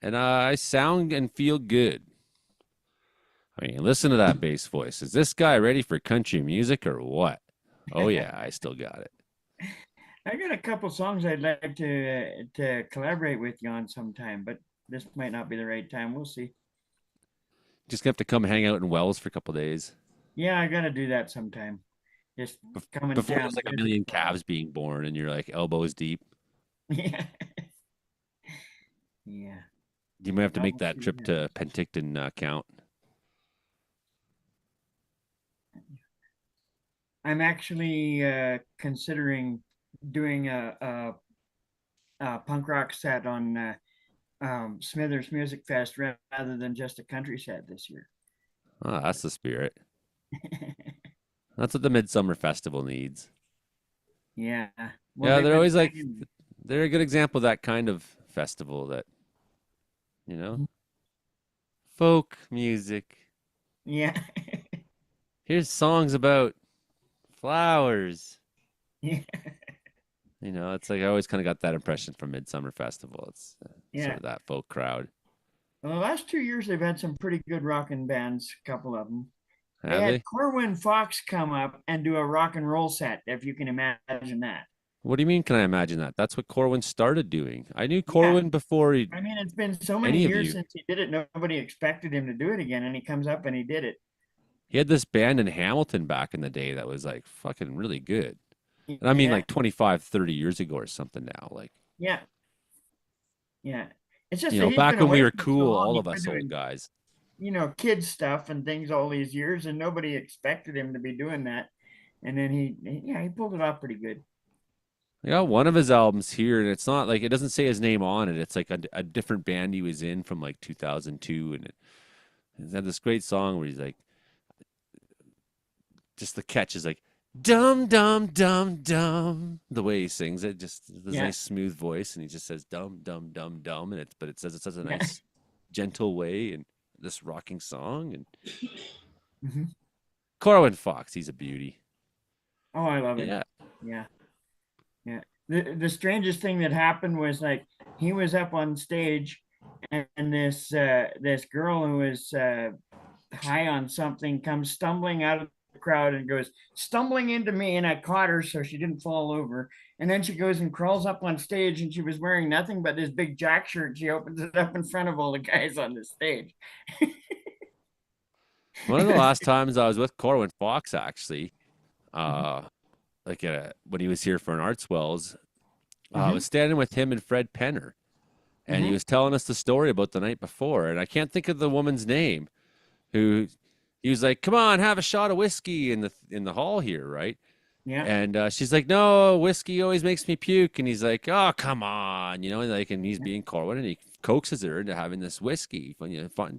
And I sound and feel good. I mean, listen to that bass voice. Is this guy ready for country music or what? Oh, yeah, I still got it. I got a couple songs I'd like to collaborate with you on sometime, but this might not be the right time. We'll see. Just gonna have to come hang out in Wells for a couple days. Yeah, I got to do that sometime. Just coming before down. there's like a million calves being born and you're like elbows deep. Yeah. Yeah. You might have to make that trip to Penticton count. I'm actually considering doing a punk rock set on Smithers Music Fest rather than just a country set this year. Oh, that's the spirit. That's what the Midsummer Festival needs. Yeah. Well, Yeah, they've they're been always like, playing- they're a good example of that kind of festival that, you know, folk music. Yeah. Here's songs about flowers. Yeah. You know, it's like I always kind of got that impression from Midsummer Festival. It's sort Yeah. of that folk crowd. Well, the last 2 years, they've had some pretty good rockin' bands, a couple of them. They Have had they? Corwin Fox come up and do a rock and roll set, if you can imagine that. What do you mean? Can I imagine that? That's what Corwin started doing. I knew Corwin before he, I mean, it's been so many any of years you. since he did it. Nobody expected him to do it again, and he comes up and he did it. He had this band in Hamilton back in the day that was like fucking really good. And I mean Yeah. like 25, 30 years ago or something now. Like, Yeah. Yeah. It's just you that know, he's back been when we away were for so cool, long. all He's of been us old doing, guys. kids stuff and things all these years, and nobody expected him to be doing that. And then he pulled it off pretty good. I got one of his albums here, and it's not like it doesn't say his name on it. It's like a different band he was in from like 2002, and it had this great song where he's like, just the catch is like, dum dum dum dum. The way he sings it, just this nice smooth voice, and he just says dum dum dum dum, and it says it such a nice, gentle way, and this rocking song, and Corwin Fox, he's a beauty. Oh, I love it. Yeah. Yeah. Yeah. The strangest thing that happened was like he was up on stage and this girl who was high on something comes stumbling out of the crowd and goes stumbling into me, and I caught her so she didn't fall over. And then she goes and crawls up on stage, and she was wearing nothing but this big jack shirt. She opens it up in front of all the guys on the stage. One of the last times I was with Corwin Fox, actually, like when he was here for an Arts Wells, I was standing with him and Fred Penner, and he was telling us the story about the night before, and I can't think of the woman's name, who he was like, "Come on, have a shot of whiskey in the hall here, right?" Yeah. And she's like, "No, whiskey always makes me puke," and he's like, "Oh, come on," you know, and he's being Corwin, and he coaxes her into having this whiskey.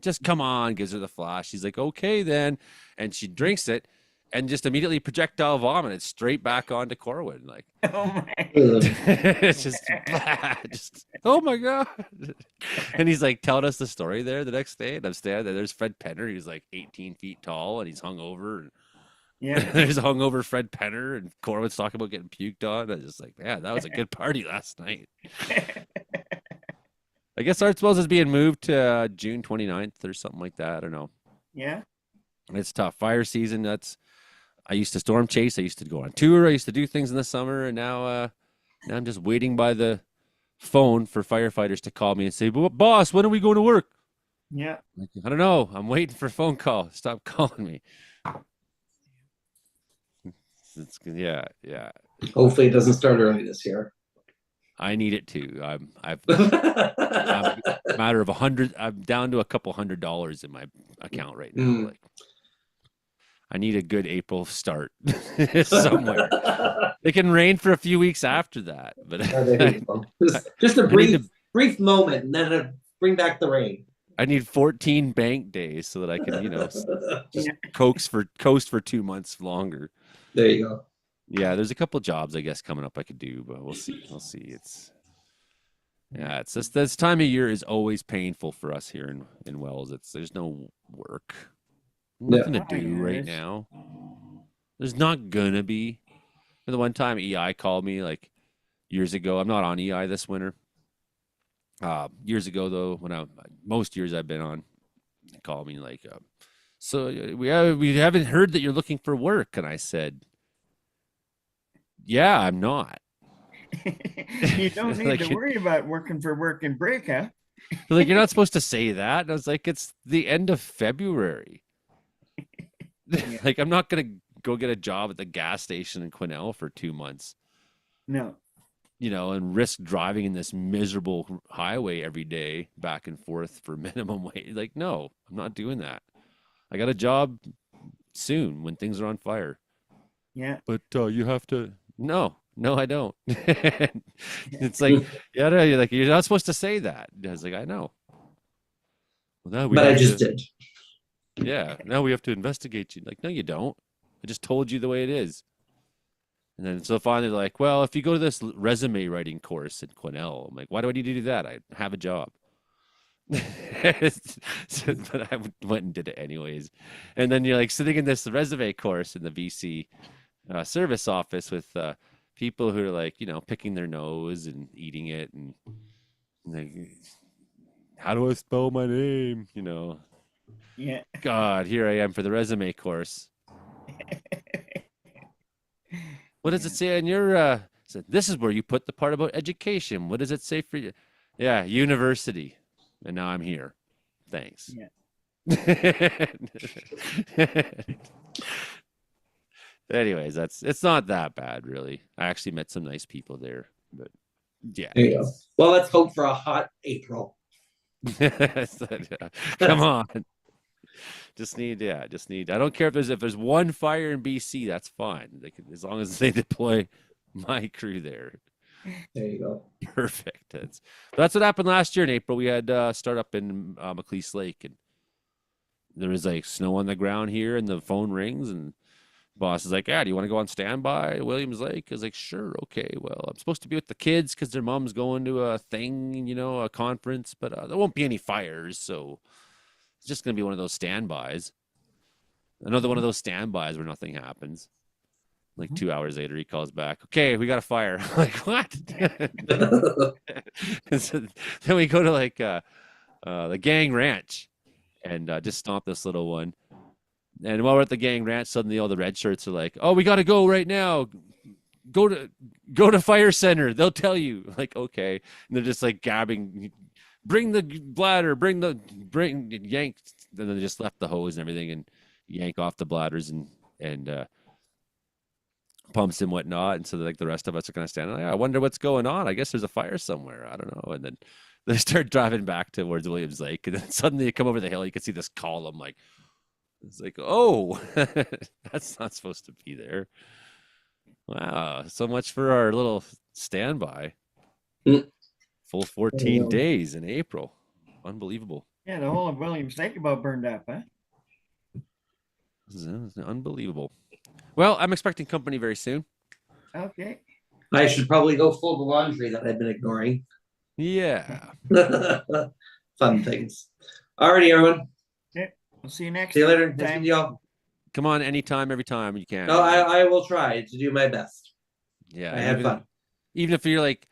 Just come on, gives her the flash. She's like, "Okay, then," and she drinks it. And just immediately projectile vomited straight back onto Corwin. Like, oh my, it's just, oh my God. And he's like telling us the story there the next day. And I'm standing there. There's Fred Penner. He's like 18 feet tall and he's hungover. And yeah, there's hungover Fred Penner, and Corwin's talking about getting puked on. I was just like, man, that was a good party last night. I guess Arts Wells is being moved to June 29th or something like that. I don't know. Yeah. It's tough. Fire season. I used to storm chase. I used to go on tour. I used to do things in the summer, and now I'm just waiting by the phone for firefighters to call me and say, "Boss, when are we going to work?" Yeah. Like, I don't know. I'm waiting for a phone call. Stop calling me. Yeah. Hopefully, it doesn't start early this year. I need it too. I'm a matter of $100. I'm down to a couple $100 in my account right now. Like, I need a good April start somewhere. It can rain for a few weeks after that, but just a brief moment, and then bring back the rain. I need 14 bank days so that I can, just coast for 2 months longer. There you go. Yeah, there's a couple jobs I guess coming up I could do, but we'll see. It's just this time of year is always painful for us here in Wells. There's no work. Nothing to do right now. There's not gonna be. The one time EI called me like years ago. I'm not on EI this winter. Years ago though, most years I've been on, they called me like, so we haven't heard that you're looking for work, and I said, yeah, I'm not. You don't need to worry about working for work and break, huh? Like, you're not supposed to say that. And I was like, it's the end of February. Like, I'm not gonna go get a job at the gas station in Quesnel for 2 months. No. And risk driving in this miserable highway every day back and forth for minimum wage. Like, no, I'm not doing that. I got a job soon when things are on fire. Yeah. But you have to. No, I don't. It's like, yeah, no, you're not supposed to say that. I was like, I know. Well, now we But I have just to. did. Yeah, now we have to investigate you. Like, no, you don't. I just told you the way it is. And then so finally, they're like, well, if you go to this resume writing course at Cornell, I'm like, why do I need to do that? I have a job. But I went and did it anyways. And then you're like sitting in this resume course in the BC service office with people who are like, picking their nose and eating it, and like, how do I spell my name? Yeah. God, here I am for the resume course. What does it say on your? So this is where you put the part about education. What does it say for you? Yeah, university. And now I'm here. Thanks. Yeah. Anyways, it's not that bad, really. I actually met some nice people there, but yeah. There you go. Well, let's hope for a hot April. Come on. Just need. I don't care if there's one fire in BC, that's fine. As long as they deploy my crew there. There you go. Perfect. That's what happened last year in April. We had start up in McLeese Lake, and there was like snow on the ground here, and the phone rings, and boss is like, "Yeah, do you want to go on standby at Williams Lake?" I was like, "Sure, okay. Well, I'm supposed to be with the kids because their mom's going to a thing, a conference, but there won't be any fires, so it's just gonna be one of those standbys. Another one of those standbys where nothing happens." Like 2 hours later, he calls back. "Okay, we got a fire." I'm like, what? So then we go to like the Gang Ranch and just stomp this little one. And while we're at the Gang Ranch, suddenly all the red shirts are like, "Oh, we got to go right now. Go to fire center. They'll tell you." Like, okay. And they're just like gabbing. Bring the bladder. Bring yank. And then they just left the hose and everything and yank off the bladders and pumps and whatnot. And so like the rest of us are kind of standing like, I wonder what's going on. I guess there's a fire somewhere. I don't know. And then they start driving back towards Williams Lake, and then suddenly you come over the hill, you can see this column. Like, it's like, oh, that's not supposed to be there. Wow, so much for our little standby. Full 14 days in April. Unbelievable. Yeah, the whole of Williams Lake about burned up, huh? Unbelievable. Well, I'm expecting company very soon. Okay. I should probably go fold the laundry that I've been ignoring. Yeah. Fun things. Alrighty, everyone. Okay. We'll see you next See you later. time. Nice to meet y'all. Come on, anytime, every time you can. No, I will try to do my best. Yeah. I had fun. Even if you're like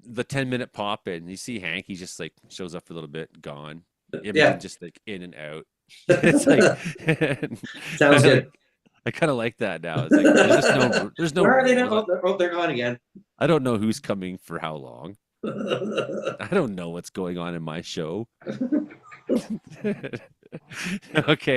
the 10-minute pop in, you see Hank, he just like shows up for a little bit, gone. Everything just like in and out. It's like sounds good. I kind of like that now. It's like there's no. Where are they now? Oh, they're gone again. I don't know who's coming for how long. I don't know what's going on in my show. Okay.